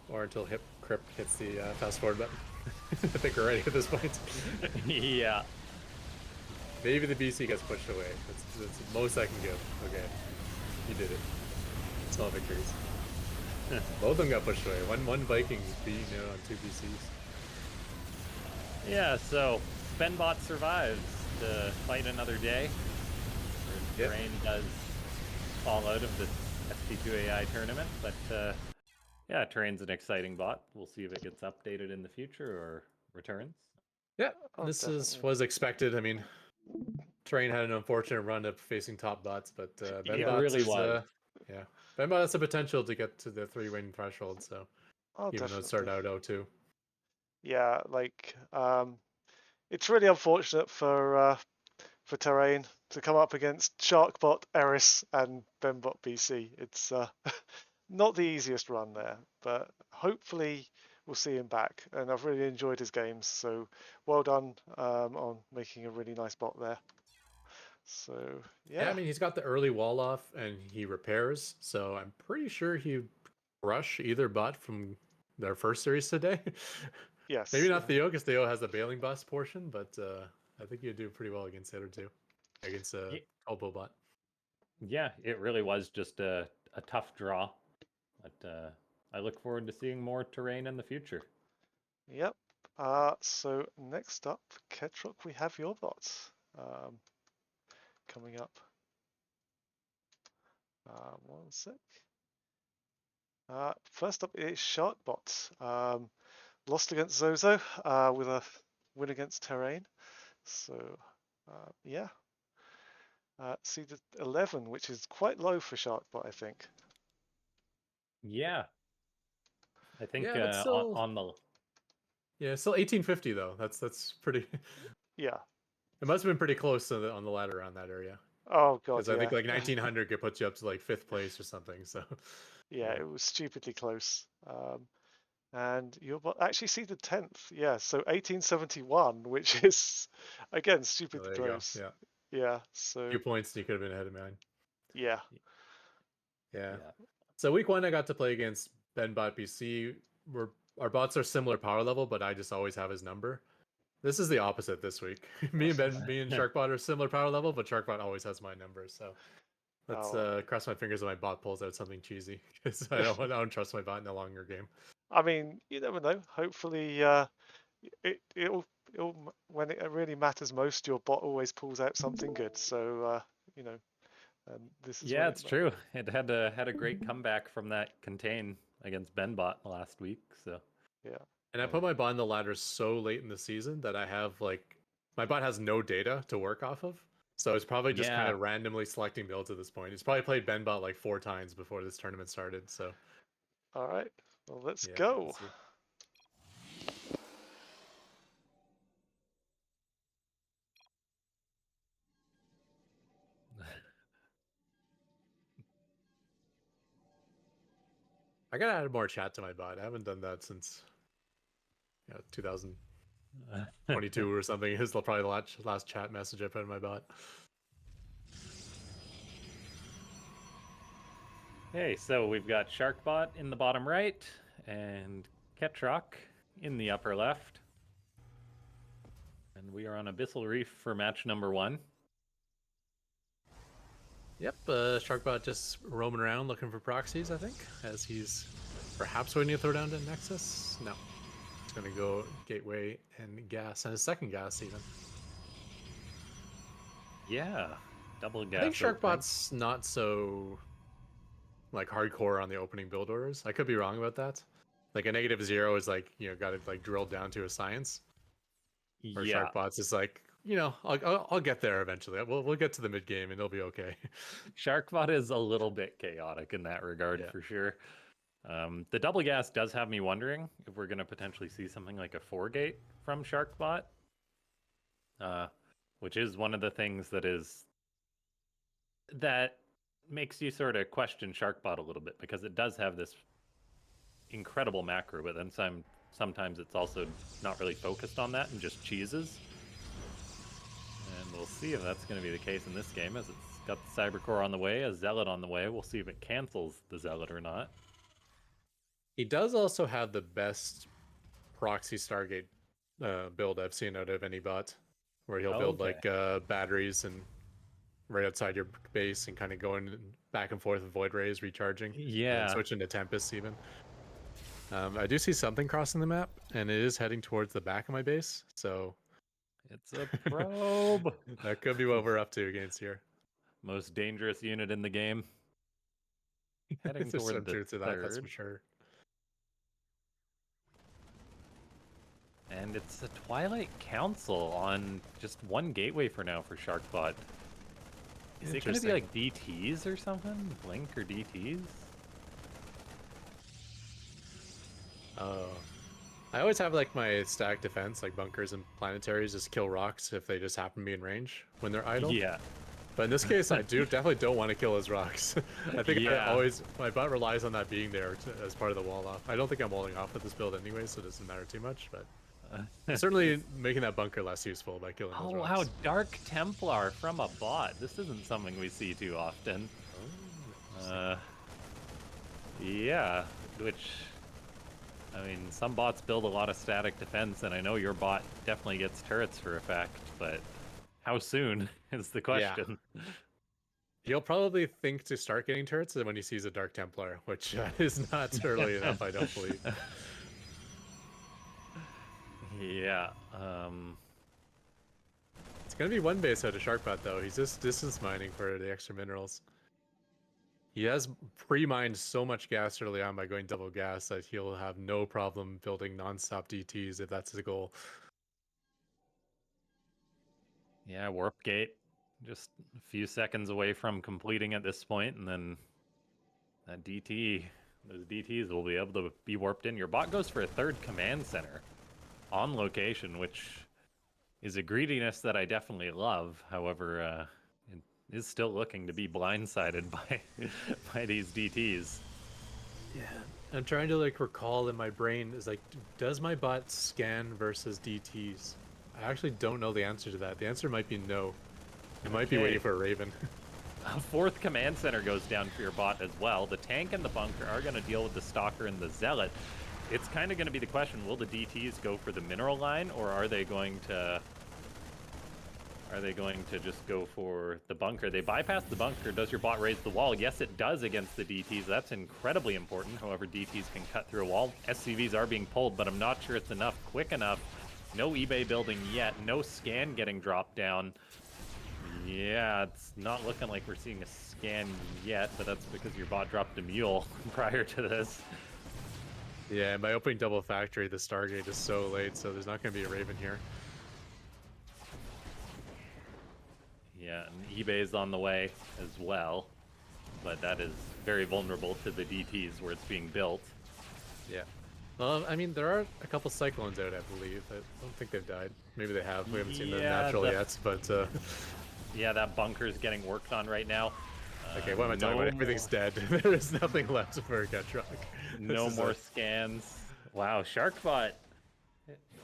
B: Or until Crypt hits the fast forward button. I think we're ready at this point.
C: Yeah.
B: Maybe the BC gets pushed away. That's the most I can give. Okay. You did it. Small victories. Both of them got pushed away. One Viking beating out on 2 BCs.
C: Yeah, so BenBot survives to fight another day. Terrain does fall out of this ST2AI tournament, but yeah, Terrain's an exciting bot. We'll see if it gets updated in the future or returns.
B: Yeah, this was expected. I mean, Terrain had an unfortunate run up facing top bots, but BenBot
C: really was.
B: Yeah, BenBot has the potential to get to the 3-win threshold. So even though it started out 0-2.
A: Yeah, like it's really unfortunate for Terrain to come up against SharkBot, Eris, and BenBotBC. It's not the easiest run there, but hopefully we'll see him back. And I've really enjoyed his games, so well done on making a really nice bot there. So yeah,
B: I mean, he's got the early wall off and he repairs, so I'm pretty sure he rush either bot from their first series today.
A: yes,
B: maybe not Thheo, because Thheo has the bailing bus portion, but I think he'd do pretty well against the other two, against a Elbow bot.
C: Yeah, it really was just a tough draw, but I look forward to seeing more Terrain in the future.
A: Yep. So next up, Ketroc, we have your bots coming up. One sec. First up is SharkBot. Lost against Zozo with a win against Terrain. So yeah. Seeded 11, which is quite low for SharkBot, I think.
C: Yeah. I think
B: still...
C: on the...
B: Yeah, still 1850 though. That's pretty...
A: Yeah.
B: It must have been pretty close to on the ladder around that area.
A: Oh god,
B: because I think like 1900 could put you up to like 5th place or something. So
A: yeah, it was stupidly close. And your bot actually seeded 10th. Yeah, so 1871, which is again stupidly close. Yeah. So
B: 2 points, you could have been ahead of mine.
A: Yeah.
B: So week 1, I got to play against BenBotBC. Our bots are similar power level, but I just always have his number. This is the opposite this week. me and SharkBot are similar power level, but SharkBot always has my numbers. So let's cross my fingers that my bot pulls out something cheesy, because I don't trust my bot in a longer game.
A: I mean, you never know. Hopefully, it'll when it really matters most, your bot always pulls out something good. So you know, and this is
C: Yeah, it's true. It had a great comeback from that contain against BenBot last week. So
A: yeah.
B: And I put my bot in the ladder so late in the season that I have like my bot has no data to work off of. So it's probably just kind of randomly selecting builds at this point. He's probably played BenBot like 4 times before this tournament started. So
A: All right. Well, let's go.
B: Let's see. I gotta add more chat to my bot. I haven't done that since 2022 or something. Is probably the last chat message I put in my bot.
C: hey, so we've got SharkBot in the bottom right and Ketroc in the upper left. And we are on Abyssal Reef for match number 1.
B: Yep, SharkBot just roaming around looking for proxies, I think, as he's perhaps waiting to throw down to Nexus. No, he's going to go Gateway and gas, and his second gas even.
C: Yeah, double gas.
B: I think SharkBot's not so like hardcore on the opening build orders. I could be wrong about that. Like a -0 is like, got it like drilled down to a science. Or SharkBot's is like, I'll get there eventually. We'll get to the mid game and it'll be okay.
C: SharkBot is a little bit chaotic in that regard for sure. The double gas does have me wondering if we're going to potentially see something like a 4-gate from SharkBot, which is one of the things that makes you sort of question SharkBot a little bit, because it does have this incredible macro, but then sometimes it's also not really focused on that and just cheeses. And we'll see if that's going to be the case in this game, as it's got the Cybercore on the way, a Zealot on the way. We'll see if it cancels the Zealot or not.
B: He does also have the best proxy Stargate build I've seen out of any bot, where he'll build like batteries and right outside your base and kind of going back and forth with Void Rays, recharging. And switching to Tempest even. I do see something crossing the map, and it is heading towards the back of my base, so
C: it's a probe.
B: That could be what we're up to against here.
C: Most dangerous unit in the game. Heading toward the
B: truth to that, that's for sure.
C: And it's a Twilight Council on just one gateway for now for SharkBot. Is it going to be like DTs or something? Blink or DTs?
B: I always have like my stack defense, like bunkers and planetaries, just kill rocks if they just happen to be in range when they're idle.
C: Yeah.
B: But in this case, I definitely don't want to kill his rocks. I think my bot relies on that being there as part of the wall off. I don't think I'm walling off with this build anyway, so it doesn't matter too much, but certainly making that bunker less useful by killing those rocks.
C: Oh, wow, Dark Templar from a bot. This isn't something we see too often. Yeah, which, I mean, some bots build a lot of static defense, and I know your bot definitely gets turrets for a fact, but how soon is the question.
B: Yeah. He'll probably think to start getting turrets when he sees a Dark Templar, which is not early enough, I don't believe.
C: Yeah.
B: It's going to be one base out of SharkBot, though. He's just distance mining for the extra minerals. He has pre-mined so much gas early on by going double gas that he'll have no problem building non-stop DTs if that's his goal.
C: Yeah, Warp Gate. Just a few seconds away from completing at this point, and then that those DTs will be able to be warped in. Your bot goes for a third command center on location, which is a greediness that I definitely love. However, it is still looking to be blindsided by these DTs.
B: Yeah, I'm trying to recall in my brain, is does my bot scan versus DTs? I actually don't know the answer to that. The answer might be no. It might be waiting for a Raven.
C: A fourth command center goes down for your bot as well. The tank and the bunker are going to deal with the Stalker and the Zealot. it's kind of going to be the question: will the DTs go for the mineral line, or are they going to just go for the bunker? They bypass the bunker. Does your bot raise the wall? Yes, it does against the DTs. That's incredibly important. However, DTs can cut through a wall. SCVs are being pulled, but I'm not sure it's enough, quick enough. No eBay building yet. No scan getting dropped down. Yeah, it's not looking like we're seeing a scan yet, but that's because your bot dropped a mule prior to this.
B: Yeah, by opening double factory, the Stargate is so late, so there's not going to be a Raven here.
C: Yeah, and eBay's on the way as well, but that is very vulnerable to the DTs where it's being built.
B: Yeah. Well, I mean, there are a couple Cyclones out, I believe. I don't think they've died. Maybe they have. We haven't seen them natural yet, but...
C: Yeah, that bunker's getting worked on right now.
B: Okay, what am I talking about? Everything's dead. There is nothing left for Ketroc.
C: No more scans. Wow, SharkBot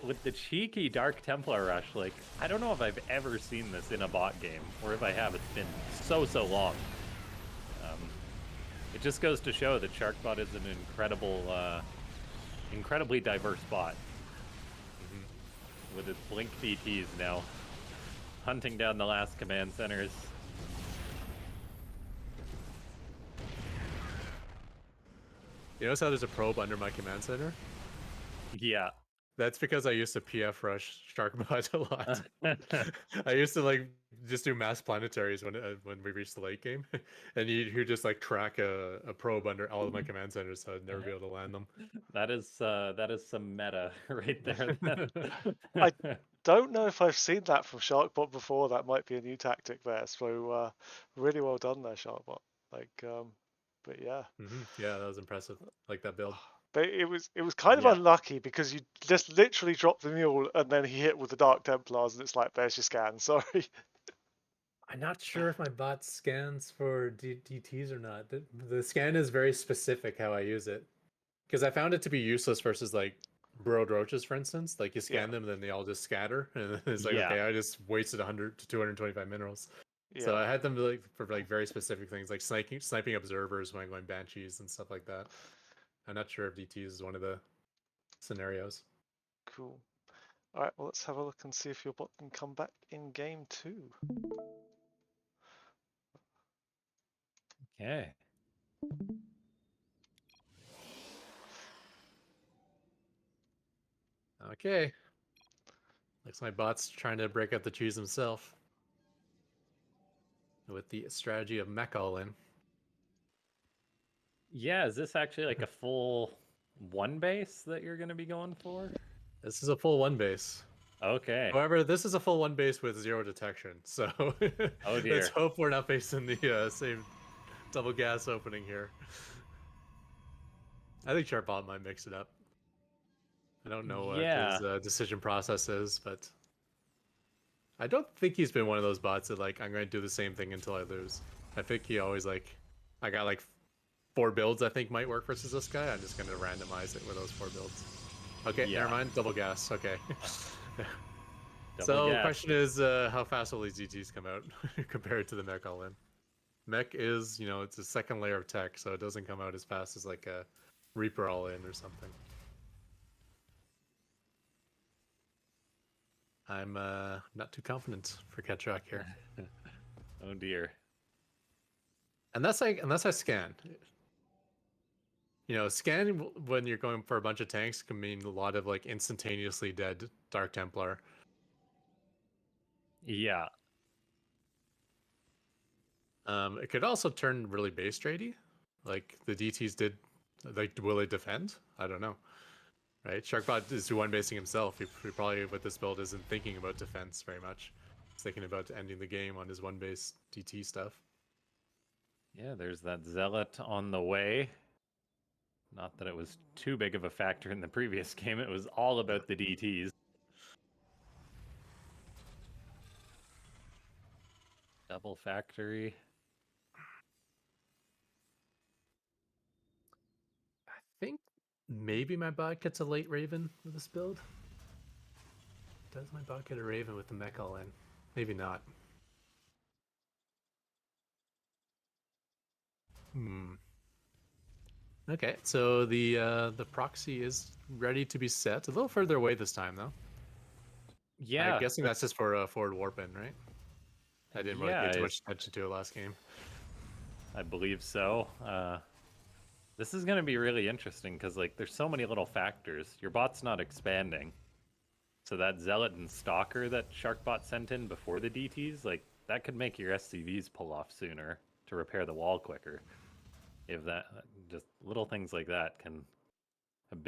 C: with the cheeky Dark Templar rush. Like, I don't know if I've ever seen this in a bot game, or if I have, it's been so long. It just goes to show that SharkBot is an incredibly diverse bot. With its Blink DTs now hunting down the last command centers.
B: You notice how there's a probe under my command center?
C: Yeah.
B: That's because I used to PF rush SharkBot a lot. I used to like just do mass planetaries when we reached the late game, and you just like track a probe under all of my command centers, so I'd never be able to land them.
C: That is some meta right there.
A: I don't know if I've seen that from SharkBot before. That might be a new tactic there. So really well done there, SharkBot. Like, but yeah.
B: Yeah, that was impressive. Like that build.
A: But it was kind of unlucky because you just literally dropped the mule and then he hit with the Dark Templars and it's like, there's your scan. Sorry.
B: I'm not sure if my bot scans for DTs or not. The scan is very specific how I use it. Because I found it to be useless versus like burrowed roaches, for instance. Like you scan them and then they all just scatter. And it's like, okay, I just wasted 100 to 225 minerals. Yeah. So I had them like for like very specific things, like sniping observers when I'm going banshees and stuff like that. I'm not sure if DTs is one of the scenarios.
A: Cool. All right, well, let's have a look and see if your bot can come back in game 2.
C: Okay.
B: Okay. Looks like my bot's trying to break out the cheese himself. With the strategy of mech all in.
C: Yeah, is this actually like a full one base that you're going to be going for?
B: This is a full one base.
C: Okay.
B: However, this is a full one base with 0 detection, so
C: oh dear.
B: Let's hope we're not facing the same double gas opening here. I think SharkBot might mix it up. I don't know what his decision process is, but I don't think he's been one of those bots that like, I'm going to do the same thing until I lose. I think he always like, I got like 4 builds I think might work versus this guy. I'm just going to randomize it with those 4 builds. Okay, never mind. Double gas. Okay. So the question is, how fast will these DTs come out compared to the mech all in? Mech is, you know, it's a second layer of tech, so it doesn't come out as fast as like a Reaper all in or something. I'm not too confident for Ketroc here.
C: Oh dear.
B: Unless I scan. You know, scanning when you're going for a bunch of tanks can mean a lot of like instantaneously dead Dark Templar.
C: Yeah.
B: It could also turn really base tradey. Like the DTs did, like, will they defend? I don't know. Right? SharkBot is one basing himself. He probably, with this build, isn't thinking about defense very much. He's thinking about ending the game on his one base DT stuff.
C: Yeah, there's that Zealot on the way. Not that it was too big of a factor in the previous game. It was all about the DTs. Double factory.
B: I think maybe my bot gets a late Raven with this build. Does my bot get a Raven with the mech all in? Maybe not. Okay, so the proxy is ready to be set. A little further away this time, though. I'm
C: Yeah,
B: guessing that's just for forward warp in, right? I didn't really
C: yeah,
B: pay too much attention to it last game.
C: I believe so. This is going to be really interesting because like there's so many little factors. Your bot's not expanding, so that Zealot and Stalker that SharkBot sent in before the DTs, like that could make your SCVs pull off sooner to repair the wall quicker. If that, just little things like that can have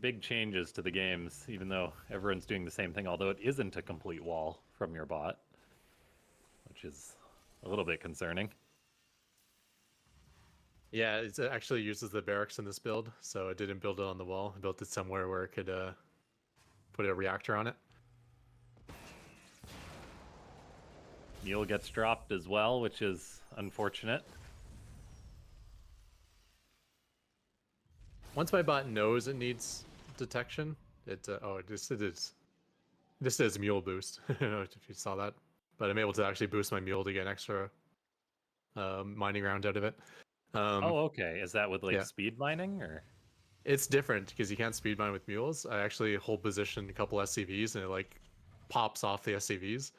C: big changes to the games, even though everyone's doing the same thing. Although it isn't a complete wall from your bot, which is a little bit concerning.
B: Yeah, it actually uses the barracks in this build, so it didn't build it on the wall. It built it somewhere where it could put a reactor on it.
C: Mule gets dropped as well, which is unfortunate.
B: Once my bot knows it needs detection, it this is mule boost. I don't know if you saw that, but I'm able to actually boost my mule to get an extra mining round out of it.
C: Oh, okay. Is that with like
B: yeah.
C: speed mining or?
B: It's different because you can't speed mine with mules. I actually hold position a couple SCVs and it like pops off the SCVs.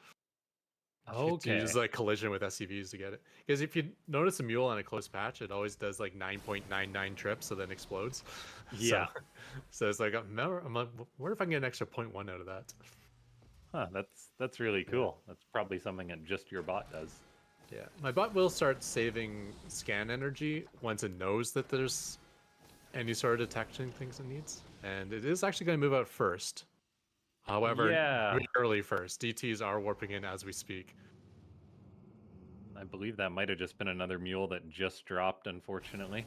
C: Okay.
B: You just like collision with SCVs to get it. Because if you notice a mule on a close patch, it always does like 9.99 trips, so then explodes.
C: Yeah.
B: So it's like I'm like, where if I can get an extra 0.1 out of that?
C: Huh. That's really cool. That's probably something that just your bot does.
B: Yeah, my bot will start saving scan energy once it knows that there's any sort of detection things it needs, and it is actually going to move out first. However,
C: Yeah.
B: early first. DTs are warping in as we speak.
C: I believe that might have just been another mule that just dropped, unfortunately.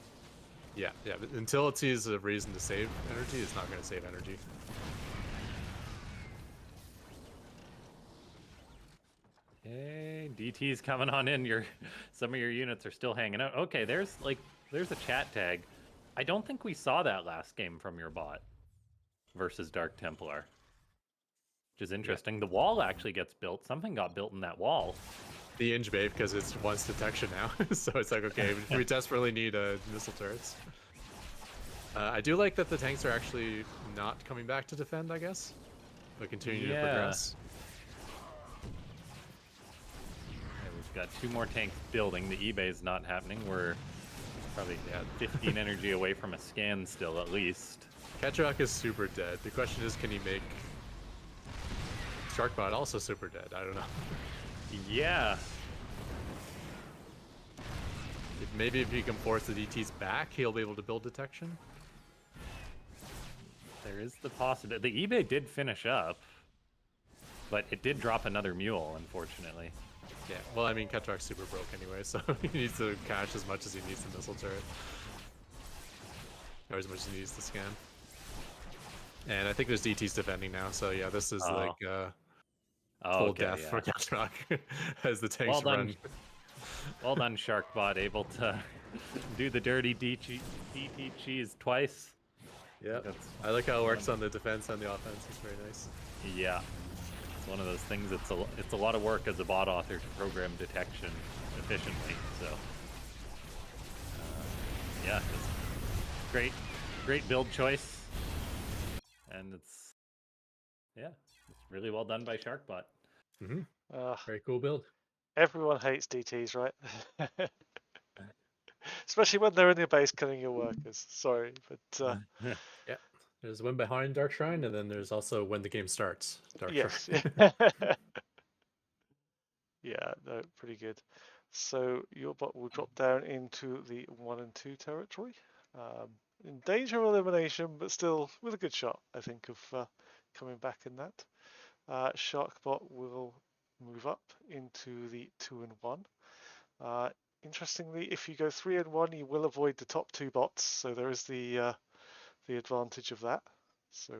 B: Yeah, but until it sees a reason to save energy, it's not going to save energy.
C: Hey, DT's coming on in. Some of your units are still hanging out. Okay, there's a chat tag. I don't think we saw that last game from your bot versus Dark Templar. Which is interesting. The wall actually gets built. Something got built in that wall.
B: The Inge Bay, because it wants detection now. So it's like, okay, we desperately need missile turrets. I do like that the tanks are actually not coming back to defend, I guess. But continue to progress.
C: Yeah, we've got 2 more tanks building. The eBay is not happening. We're probably 15 energy away from a scan still, at least.
B: Ketroc is super dead. The question is, can he make SharkBot also super dead? I don't know.
C: Yeah.
B: Maybe if he can force the DTs back, he'll be able to build detection.
C: There is the possibility. The eBay did finish up, but it did drop another mule, unfortunately.
B: Yeah, well, I mean, Ketroc's super broke anyway, so he needs to cash as much as he needs the missile turret. Or as much as he needs to scan. And I think there's DTs defending now, so yeah, this is like full death for Ketroc as the tanks run.
C: Well done, SharkBot, able to do the dirty DT cheese twice.
B: Yeah, I like how it works on the defense and the offense. It's very nice.
C: Yeah, it's one of those things. It's a lot of work as a bot author to program detection efficiently. So, yeah, it's great build choice, and it's really well done by SharkBot.
B: Very cool build.
A: Everyone hates DTs, right? Especially when they're in your base killing your workers. Sorry, but
B: yeah, there's one behind Dark Shrine, and then there's also when the game starts. Dark
A: Shrine. Yeah, no, pretty good. So your bot will drop down into the 1 and 2 territory. In danger of elimination, but still with a good shot, I think, of coming back in that. SharkBot will move up into the 2 and 1. Interestingly, if you go 3 and 1, you will avoid the top 2 bots, so there is the advantage of that. So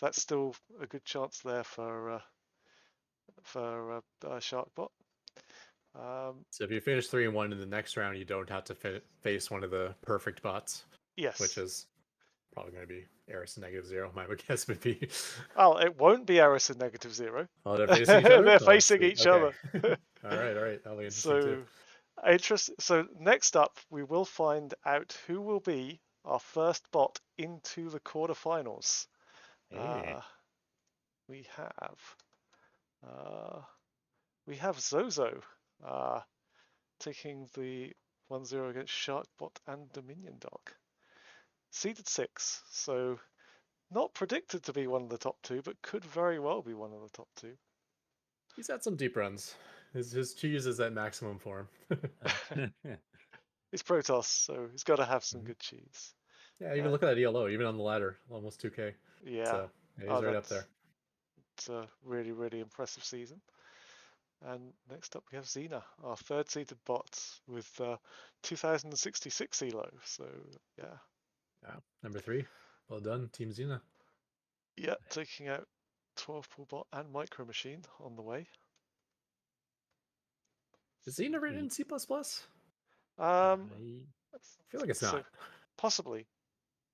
A: that's still a good chance there for SharkBot.
B: So if you finish 3 and 1 in the next round, you don't have to face one of the perfect bots.
A: Yes.
B: Which is probably going to be Eris -0. My guess would be.
A: Oh, it won't be Eris -0.
B: Oh, they're facing each other.
A: They're facing each other.
B: All right. That'll be interesting
A: so,
B: too.
A: So next up, we will find out who will be our first bot into the quarterfinals.
C: Hey.
A: We have uh, we have Zozo taking the 1-0 against SharkBot and Dominion Dog. Seeded 6, so not predicted to be one of the top 2, but could very well be one of the top 2.
B: He's had some deep runs. His cheese is at maximum form.
A: He's Protoss, so he's got to have some good cheese.
B: Yeah, even look at that ELO, even on the ladder, almost 2K.
A: Yeah,
B: So yeah, he's right up there.
A: It's a really, really impressive season. And next up we have Xena, our third seeded bot with 2066 elo. So yeah.
B: Yeah, number 3. Well done, Team Xena.
A: Yeah, taking out 12 pool bot and micro machine on the way.
B: Is Xena written in C++?
A: I
B: feel like it's not.
A: Possibly.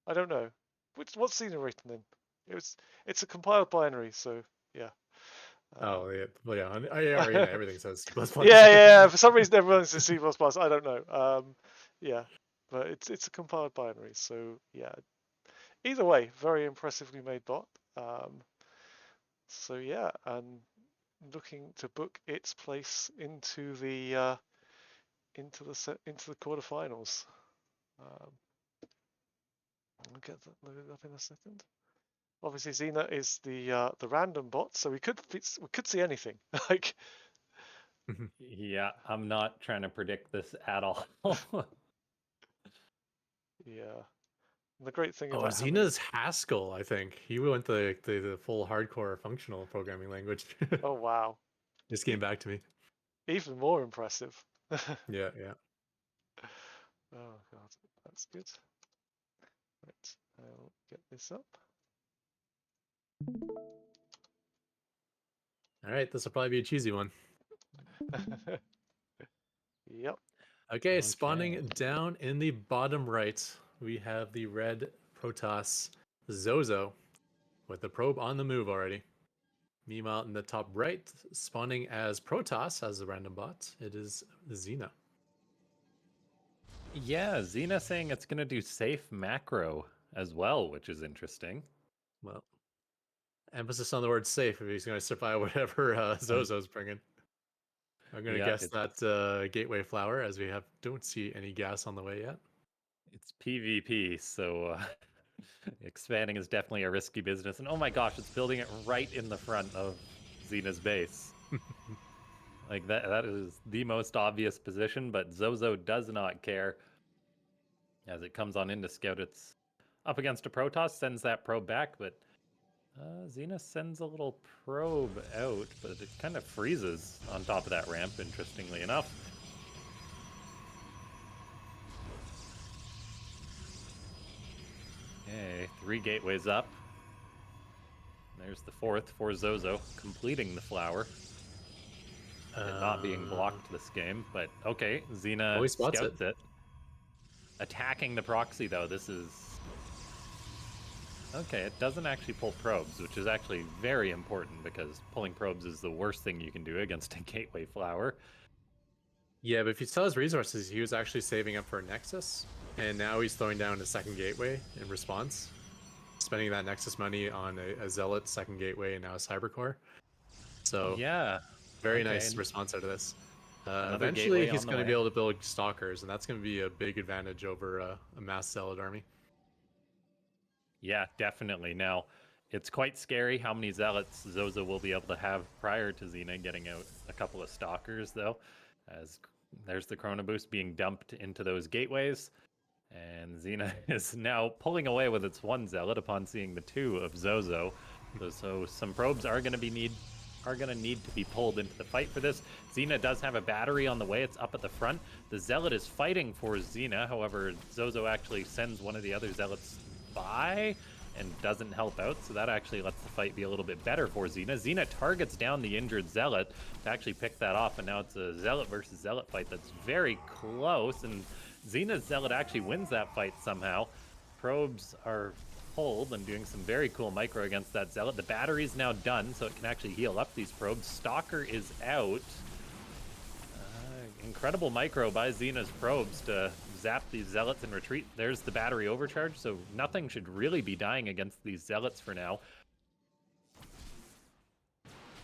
A: I don't know. What's Xena written in? It's a compiled binary, so yeah.
B: Oh yeah, well yeah. On Arena, everything says C++.
A: Yeah. For some reason, everyone says C++. I don't know. Yeah, but it's a compiled binary, so yeah. Either way, very impressively made bot. So yeah, and looking to book its place into the quarterfinals. I'll get that loaded up in a second. Obviously, Xena is the random bot, so we could see anything. Like,
C: Yeah, I'm not trying to predict this at all.
A: yeah. And the great thing
B: Oh,
A: about
B: Xena's Haskell, I think. He went the full hardcore functional programming language.
A: Oh wow.
B: Just came back to me.
A: Even more impressive.
B: Yeah.
A: Oh god, that's good. Right, I'll get this up.
B: All right, this will probably be a cheesy one.
A: Yep.
B: Okay, spawning down in the bottom right, we have the red Protoss Zozo with the probe on the move already. Meanwhile, in the top right, spawning as Protoss as a random bot, it is Xena.
C: Yeah, Xena saying it's going to do safe macro as well, which is interesting.
B: Well, emphasis on the word safe if he's going to survive whatever Zozo's bringing. I'm going to guess that gateway flower, as we don't see any gas on the way yet.
C: It's PvP, so expanding is definitely a risky business. And oh my gosh, it's building it right in the front of Xena's base. Like that is the most obvious position, but Zozo does not care. As it comes on into scout, it's up against a Protoss, sends that probe back, but Xena sends a little probe out, but it kind of freezes on top of that ramp, interestingly enough. Okay, 3 gateways up. There's the 4th for Zozo, completing the flower. And not being blocked this game, but okay, Xena scouts it. Attacking the proxy, though, this is... Okay, it doesn't actually pull probes, which is actually very important, because pulling probes is the worst thing you can do against a gateway flower.
B: Yeah, but if you sell his resources, he was actually saving up for a Nexus, and now he's throwing down a second gateway in response, spending that Nexus money on a Zealot second gateway and now a Cybercore. So
C: yeah,
B: very nice response out of this.
C: Another
B: Eventually, he's going to be able to build Stalkers, and that's going to be a big advantage over a mass Zealot army.
C: Yeah, definitely. Now, it's quite scary how many Zealots Zozo will be able to have prior to Xena getting out a couple of Stalkers, though, as there's the Chrono Boost being dumped into those gateways, and Xena is now pulling away with its 1 Zealot upon seeing the 2 of Zozo. So some probes are going to need to be pulled into the fight for this. Xena does have a battery on the way. It's up at the front. The Zealot is fighting for Xena. However, Zozo actually sends one of the other Zealots by and doesn't help out, so that actually lets the fight be a little bit better for Xena. Xena targets down the injured Zealot to actually pick that off, and now it's a Zealot versus Zealot fight that's very close, and Xena's Zealot actually wins that fight somehow. Probes are pulled and doing some very cool micro against that Zealot. The battery's now done, so it can actually heal up these probes. Stalker is out. Incredible micro by Xena's probes to zap these zealots and retreat. There's the battery overcharge, so nothing should really be dying against these zealots for now.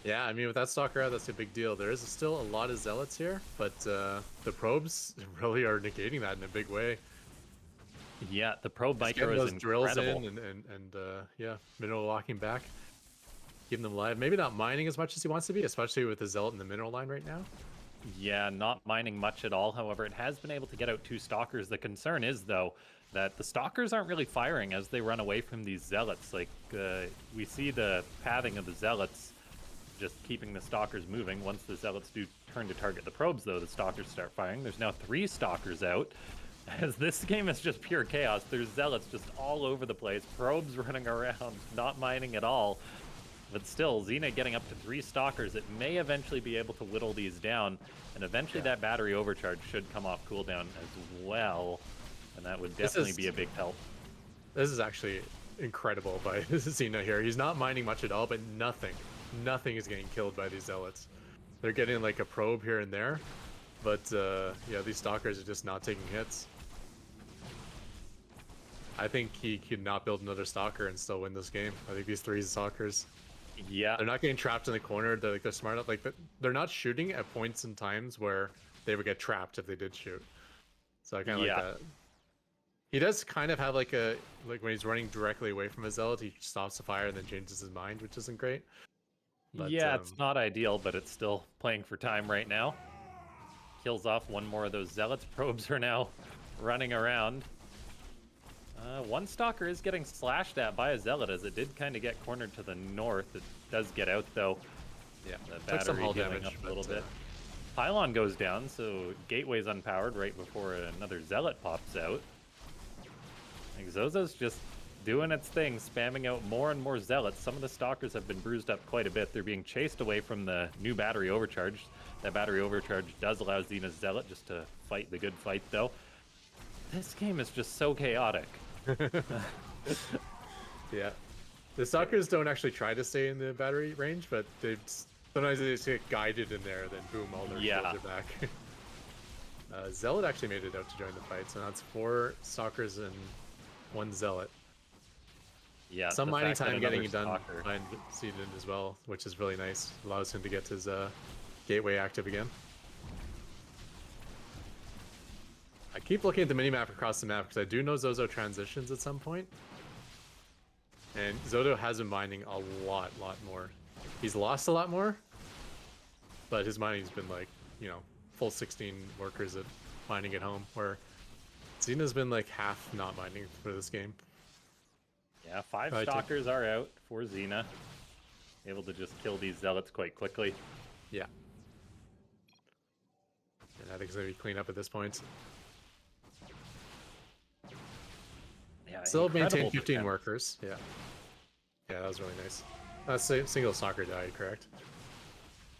B: Yeah, I mean, with that Stalker out, that's a big deal. There is still a lot of zealots here, but the probes really are negating that in a big way.
C: Yeah, the probe
B: Just
C: micro
B: getting
C: is
B: those drills
C: incredible.
B: in and yeah, mineral locking back, keeping them alive. Maybe not mining as much as he wants to be, especially with the zealot in the mineral line right now.
C: Yeah, not mining much at all. However, it has been able to get out 2 stalkers. The concern is, though, that the stalkers aren't really firing as they run away from these zealots. Like, we see the pathing of the zealots just keeping the stalkers moving. Once the zealots do turn to target the probes, though, the stalkers start firing. There's now 3 stalkers out. As this game is just pure chaos. There's zealots just all over the place. Probes running around, not mining at all. But still, Xena getting up to 3 stalkers. It may eventually be able to whittle these down. And eventually that battery overcharge should come off cooldown as well. And that would definitely be a big help.
B: This is actually incredible by Xena here. He's not mining much at all, but nothing is getting killed by these zealots. They're getting like a probe here and there. But yeah, these stalkers are just not taking hits. I think he could not build another stalker and still win this game. I think these 3 stalkers,
C: yeah,
B: they're not getting trapped in the corner. They're smart enough. Like they're not shooting at points and times where they would get trapped if they did shoot. So I kind of like that. He does kind of have like when he's running directly away from a zealot, he stops the fire and then changes his mind, which isn't great.
C: But, yeah, it's not ideal, but it's still playing for time right now. Kills off 1 more of those zealots. Probes are now running around. 1 stalker is getting slashed at by a zealot, as it did kind of get cornered to the north. It does get out, though.
B: Yeah,
C: the
B: took some
C: battery
B: hull
C: healing
B: damage
C: up a little bit. Pylon goes down, so Gateway's unpowered right before another zealot pops out. Like, Zozo's just doing its thing, spamming out more and more zealots. Some of the stalkers have been bruised up quite a bit. They're being chased away from the new battery overcharge. That battery overcharge does allow Xena's zealot just to fight the good fight, though. This game is just so chaotic.
B: Yeah, the stalkers don't actually try to stay in the battery range, but sometimes they just get guided in there, then boom, all their shields are back. Zealot actually made it out to join the fight, so now it's 4 stalkers and 1 zealot.
C: Yeah,
B: some mining time getting done behind Xena as well, which is really nice. Allows him to get his gateway active again. I keep looking at the minimap across the map because I do know Zozo transitions at some point. And Zozo has been mining a lot more. He's lost a lot more, but his mining's been like, you know, full 16 workers at mining at home, where Xena's been like half not mining for this game.
C: Yeah, 5 stalkers are out for Xena. Able to just kill these zealots quite quickly.
B: Yeah. And I think it's going to be clean up at this point.
C: Yeah,
B: still maintain 15 workers. Yeah. Yeah, that was really nice. Single stalker died, correct?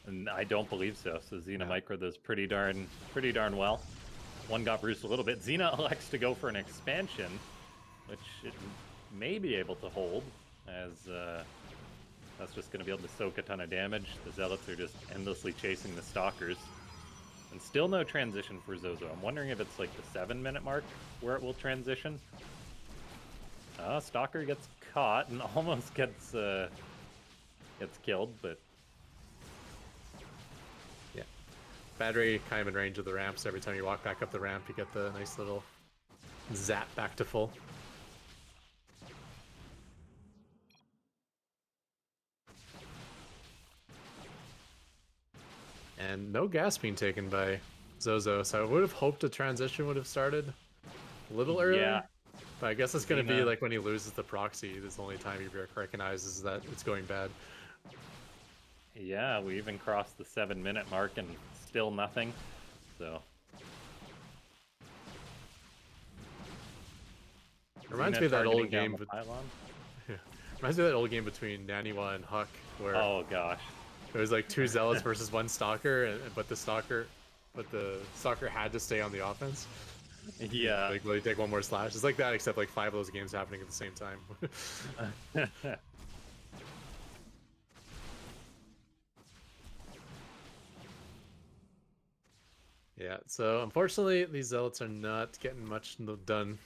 C: And I don't believe so. So Xena micro does pretty darn well. 1 got bruised a little bit. Xena elects to go for an expansion, which it may be able to hold, as that's just going to be able to soak a ton of damage. The zealots are just endlessly chasing the stalkers. And still no transition for Zozo. I'm wondering if it's like the 7-minute mark where it will transition. Stalker gets caught and almost gets killed, but
B: yeah, battery kind of in range of the ramps. Every time you walk back up the ramp, you get the nice little zap back to full. And no gas being taken by Zozo, so I would have hoped a transition would have started a little earlier. Yeah. But I guess it's going to be like when he loses the proxy, this is the only time he recognizes that it's going bad.
C: Yeah, we even crossed the 7-minute mark and still nothing, so...
B: Reminds me of that old game. Yeah. Reminds me of that old game between Naniwa and Huck, where
C: oh gosh,
B: it was like 2 zealots versus 1 stalker, but the stalker had to stay on the offense.
C: Yeah,
B: like really take 1 more slash. It's like that, except like 5 of those games happening at the same time. Yeah, so unfortunately, these zealots are not getting much done.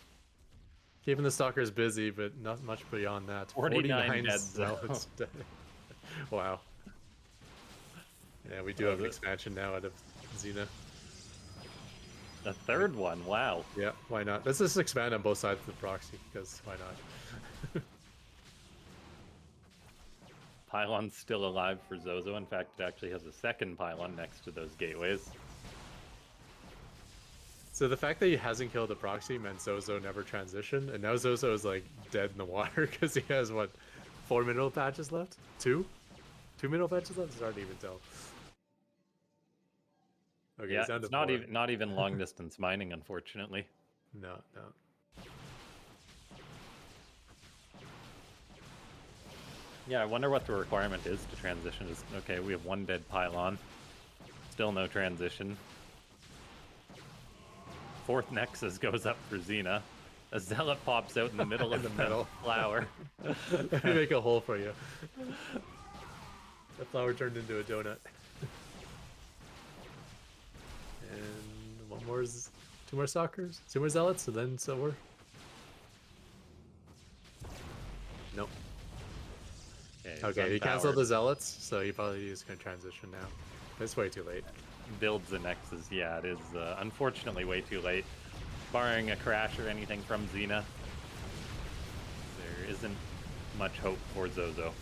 B: Keeping the stalkers busy, but not much beyond that.
C: 49 dead
B: zealots dead. Wow. Yeah, we do
C: Oh,
B: have an expansion now out of Xena.
C: the third one, wow.
B: Yeah, why not? Let's just expand on both sides of the proxy, because why not?
C: Pylon's still alive for Zozo. In fact, it actually has a second pylon next to those gateways.
B: So the fact that he hasn't killed the proxy meant Zozo never transitioned, and now Zozo is like dead in the water because he has what, 4 mineral patches left? 2? 2 mineral patches left? It's hard to even tell. Okay,
C: Yeah,
B: he's down
C: it's
B: to
C: not
B: 4.
C: even not even long distance mining, unfortunately.
B: No.
C: Yeah, I wonder what the requirement is to transition. Is okay, we have 1 dead pylon. Still no transition. 4th Nexus goes up for Xena. A zealot pops out in the middle
B: In
C: of
B: the middle.
C: flower.
B: Let me make a hole for you. The flower turned into a donut. And one more, 2 more stalkers, 2 more zealots, and then silver. Nope. Okay, he canceled the zealots, so he probably is going to transition now. It's way too late.
C: Builds the Nexus. Yeah, it is unfortunately way too late. Barring a crash or anything from Xena, there isn't much hope for Zozo.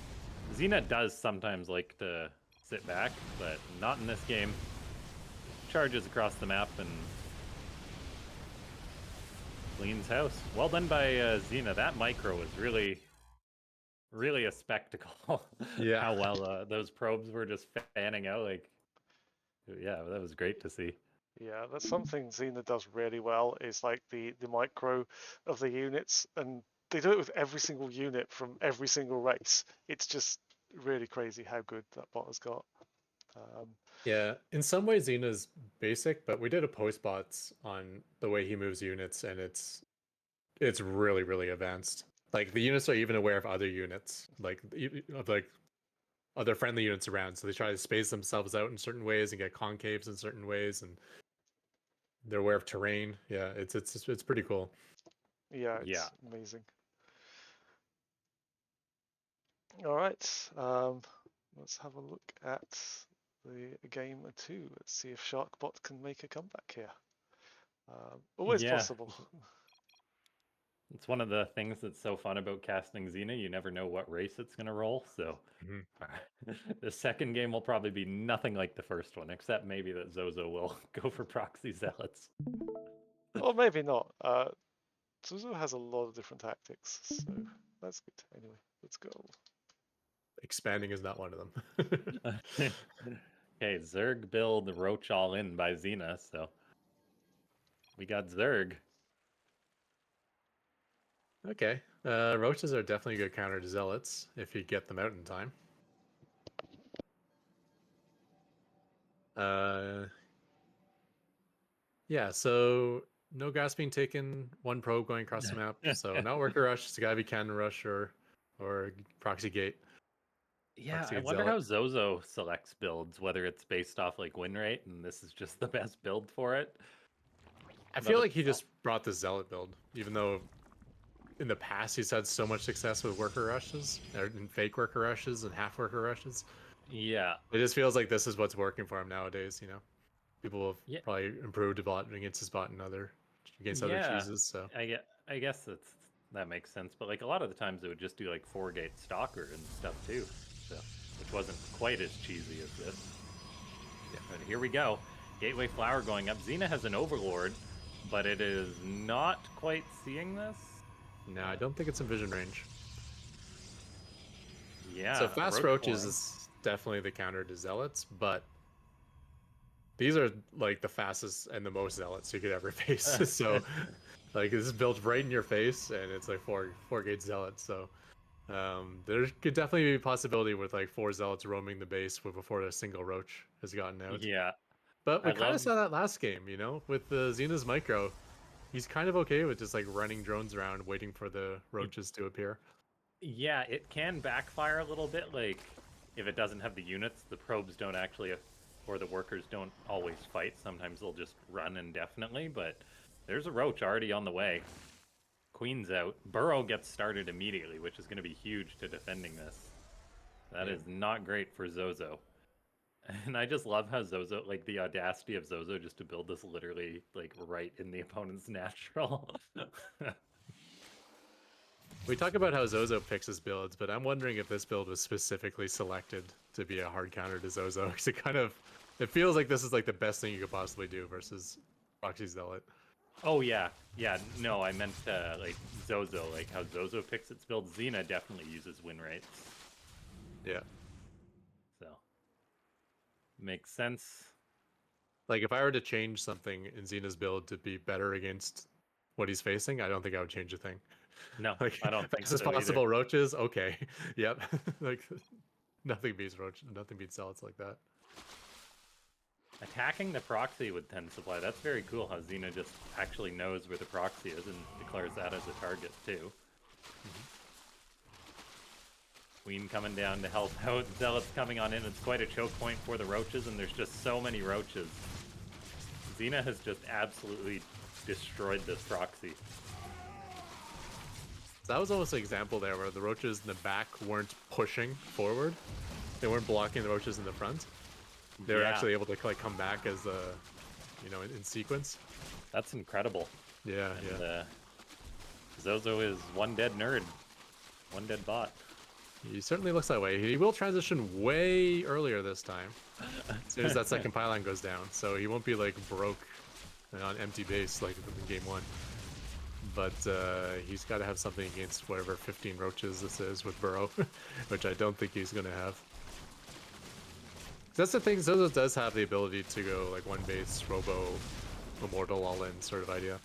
C: Xena does sometimes like to sit back, but not in this game. Charges across the map and cleans house. Well done by Xena. That micro was really a spectacle.
B: Yeah.
C: How well those probes were just fanning out. Like, yeah, that was great to see.
A: Yeah, that's something Xena does really well, is like the micro of the units, and they do it with every single unit from every single race. It's just really crazy how good that bot has got.
B: Yeah, in some ways Xena's basic, but we did a post bots on the way he moves units, and it's really advanced. Like the units are even aware of other units, like other friendly units around, so they try to space themselves out in certain ways and get concaves in certain ways, and they're aware of terrain. Yeah, it's pretty cool.
A: Yeah, it's amazing. All right, let's have a look at the game 2. Let's see if SharkBot can make a comeback here. Always possible.
C: It's one of the things that's so fun about casting Xena. You never know what race it's going to roll. So the second game will probably be nothing like the first one, except maybe that Zozo will go for proxy zealots.
A: Or maybe not. Zozo has a lot of different tactics, so that's good. Anyway, let's go.
B: Expanding is not one of them.
C: Okay, Zerg build Roach all in by Xena, so we got Zerg.
B: Okay, roaches are definitely a good counter to zealots if you get them out in time. Yeah, so no gas being taken, 1 probe going across the map. So not worker rush, it's gotta be cannon rush or proxy gate.
C: Yeah,
B: Proxy
C: I
B: gate
C: wonder
B: zealot.
C: how Zozo selects builds, whether it's based off like win rate and this is just the best build for it.
B: I feel like he just brought the zealot build, even though in the past he's had so much success with worker rushes, or in fake worker rushes and half worker rushes.
C: Yeah.
B: It just feels like this is what's working for him nowadays, you know? People have probably improved a bot against his bot and against other cheeses, so.
C: I guess that makes sense, but like a lot of the times it would just do like 4-gate stalker and stuff too, so which wasn't quite as cheesy as this. Yeah. But here we go. Gateway Flower going up. Xena has an Overlord, but it is not quite seeing this.
B: No, I don't think it's in vision range.
C: Yeah.
B: So fast roaches is definitely the counter to zealots, but these are like the fastest and the most zealots you could ever face. So like this is built right in your face, and it's like 4-gate zealots. So there could definitely be a possibility with like 4 zealots roaming the base before a single roach has gotten out.
C: Yeah.
B: But we kind of saw that last game, you know, with the Xena's micro. He's kind of okay with just like running drones around waiting for the roaches to appear.
C: Yeah, it can backfire a little bit. Like if it doesn't have the units, the probes don't actually or the workers don't always fight. Sometimes they'll just run indefinitely, but there's a roach already on the way. Queen's out. Burrow gets started immediately, which is going to be huge to defending this. That is not great for Zozo. And I just love how Zozo, like the audacity of Zozo just to build this literally like right in the opponent's natural.
B: We talk about how Zozo picks his builds, but I'm wondering if this build was specifically selected to be a hard counter to Zozo, because it feels like this is like the best thing you could possibly do versus Proxy Zealot.
C: Oh yeah, no, I meant like Zozo, like how Zozo picks its build. Xena definitely uses win rates.
B: Yeah.
C: So makes sense.
B: Like if I were to change something in Xena's build to be better against what he's facing, I don't think I would change a thing.
C: No,
B: Like
C: I don't think
B: fastest
C: so
B: possible
C: either.
B: roaches, okay. Yep. Like nothing beats zealots like that.
C: Attacking the proxy with 10 supply, that's very cool how Xena just actually knows where the proxy is and declares that as a target too. Queen coming down to help out. Zealots coming on in. It's quite a choke point for the roaches, and there's just so many roaches. Xena has just absolutely destroyed this proxy.
B: That was almost an example there where the roaches in the back weren't pushing forward. They weren't blocking the roaches in the front. They were actually able to like come back as in sequence.
C: That's incredible.
B: Yeah,
C: and, Zozo is one dead nerd, one dead bot.
B: He certainly looks that way. He will transition way earlier this time, as soon as that second pylon goes down. So he won't be like broke on empty base like in game 1. But he's got to have something against whatever 15 roaches this is with Burrow, which I don't think he's going to have. That's the thing, Zozo does have the ability to go like one base, Robo, Immortal, all in sort of idea.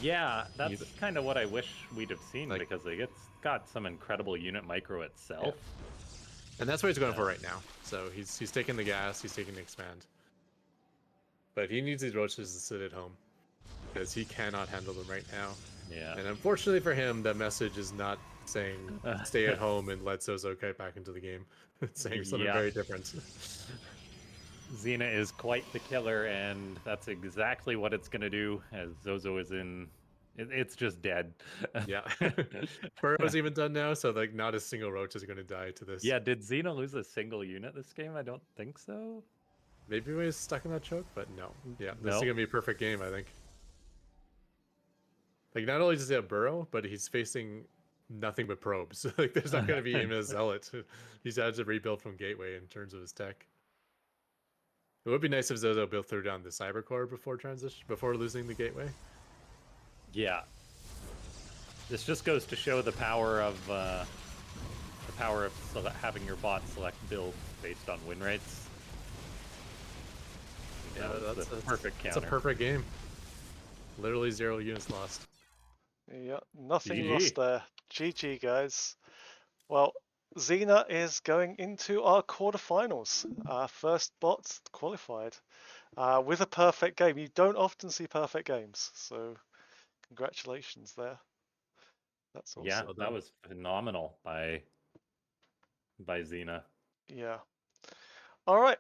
C: Yeah, that's kind of what I wish we'd have seen, like, because like, it's got some incredible unit micro itself. Yeah.
B: And that's what he's going for right now. So he's taking the gas, he's taking the expand. But he needs these roaches to sit at home, because he cannot handle them right now.
C: Yeah.
B: And unfortunately for him, the message is not saying stay at home and let Zozo get back into the game. It's saying something very different.
C: Xena is quite the killer, and that's exactly what it's going to do, as Zozo is in... It's just dead.
B: Yeah. Burrow's even done now, so like not a single roach is going to die to this.
C: Yeah, did Xena lose a single unit this game? I don't think so.
B: Maybe he was stuck in that choke, but no. Yeah, this is
C: No.
B: going to be a perfect game, I think. Like, not only does he have Burrow, but he's facing nothing but probes. Like, there's not going to be even a Zealot. He's had to rebuild from Gateway in terms of his tech. It would be nice if Zozo built through down the Cyber Core before losing the Gateway.
C: Yeah. This just goes to show the power of having your bot select builds based on win rates.
B: Yeah, that's a
C: perfect counter.
B: It's a perfect game. Literally 0 units lost.
A: Yeah, nothing
C: GG.
A: lost there. GG, guys. Well, Xena is going into our quarterfinals. Our first bot qualified with a perfect game. You don't often see perfect games, so congratulations there. That's awesome.
C: Yeah, that was phenomenal by Xena.
A: Yeah. All right.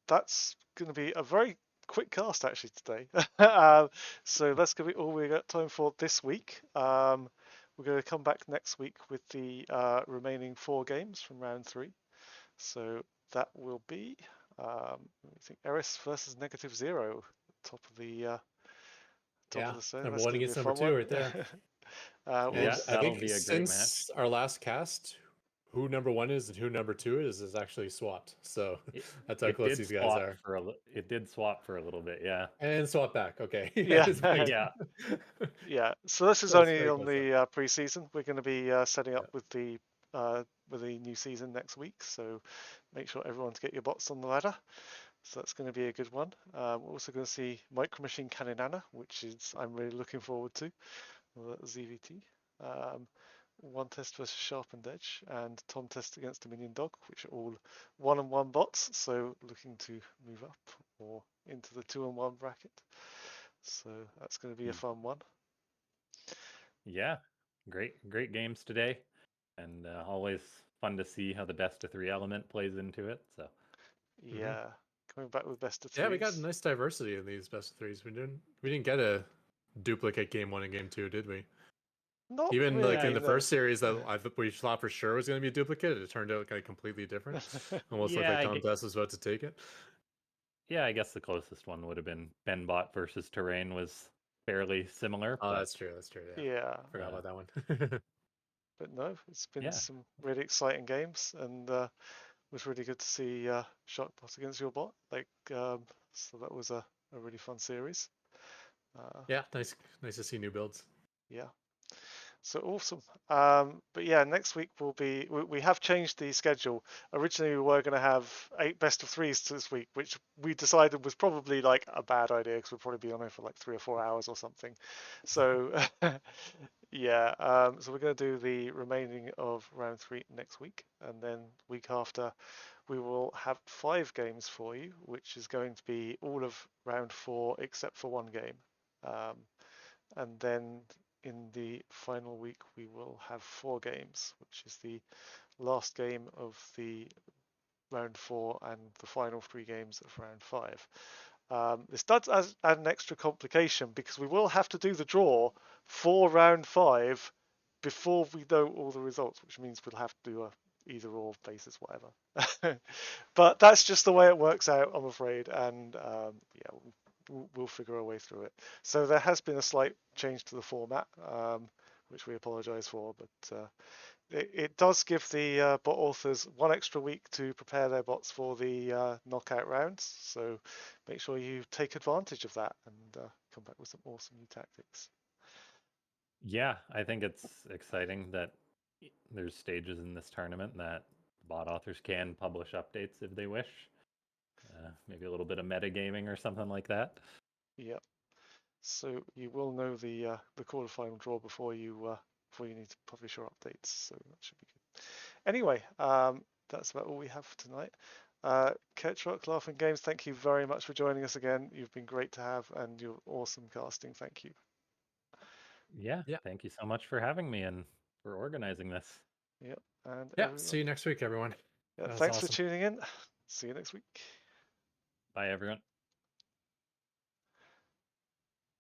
A: That's going to be a very quick cast actually today. So that's going to be all we got time for this week. We're going to come back next week with the remaining 4 games from round 3. So that will be, I think, Eris versus -0, top of the top of the set.
B: Number 1 against number 2 right there.
C: Yeah, that'll be a great
B: since our last cast, who number 1 is and who number 2 is actually swapped. So that's how close these guys are.
C: It did swap for a little bit, yeah.
B: And swap back, okay.
A: Yeah.
C: Yeah.
A: Yeah. So this is only on the pre-season. We're going to be setting up with the new season next week. So make sure everyone to get your bots on the ladder. So that's going to be a good one. We're also going to see Micro Machine Cannon Anna, which is I'm really looking forward to. ZVT. One test versus Sharpened Edge and Tom test against Dominion Dog, which are all 1-on-1 bots, so looking to move up or into the 2-on-1 bracket. So that's going to be a fun one.
C: Yeah, great games today, and always fun to see how the best of 3 element plays into it. So
A: yeah, coming back with best of threes.
B: Yeah, we got nice diversity in these best of threes. We didn't get a duplicate game 1 and game 2, did we?
A: Not
B: Even
A: really,
B: like in the
A: no.
B: first series that we thought for sure was going to be a duplicate, it turned out kind of completely different. Almost looked
C: Yeah,
B: like Tom Tess was about to take it.
C: Yeah, I guess the closest one would have been BenBot versus Terrain was fairly similar.
B: Oh,
C: but
B: that's true. That's true. Yeah,
A: Yeah,
B: forgot about that one.
A: but no, it's been
C: Yeah.
A: some really exciting games, and it was really good to see SharkBot against your bot. So that was a really fun series.
B: Yeah, nice to see new builds.
A: Yeah. So awesome. But yeah, next week we have changed the schedule. Originally we were going to have 8 best of threes this week, which we decided was probably like a bad idea because we'd probably be on it for like 3 or 4 hours or something. So yeah, so we're going to do the remaining of round 3 next week, and then week after we will have 5 games for you, which is going to be all of round 4 except for 1 game. And then in the final week, we will have 4 games, which is the last game of the round 4 and the final 3 games of round 5. This does add an extra complication because we will have to do the draw for round 5 before we know all the results, which means we'll have to do a either or basis, whatever. But that's just the way it works out, I'm afraid, and yeah, we'll figure our way through it. So there has been a slight change to the format, which we apologise for, but it does give the bot authors 1 extra week to prepare their bots for the knockout rounds. So make sure you take advantage of that and come back with some awesome new tactics.
C: Yeah, I think it's exciting that there's stages in this tournament that bot authors can publish updates if they wish. Maybe a little bit of metagaming or something like that.
A: Yep. So you will know the quarterfinal draw before you need to publish your updates. So that should be good. Anyway, that's about all we have for tonight. Ketroc, Laughing Games, thank you very much for joining us again. You've been great to have, and you're awesome casting. Thank you.
C: Yeah,
B: Yeah.
C: thank you so much for having me and for organizing this.
A: Yep. And
B: Yeah,
A: everyone,
B: see you next week, everyone.
A: yeah,
B: That was
A: thanks for
B: awesome.
A: tuning in. See you next week.
C: Bye, everyone.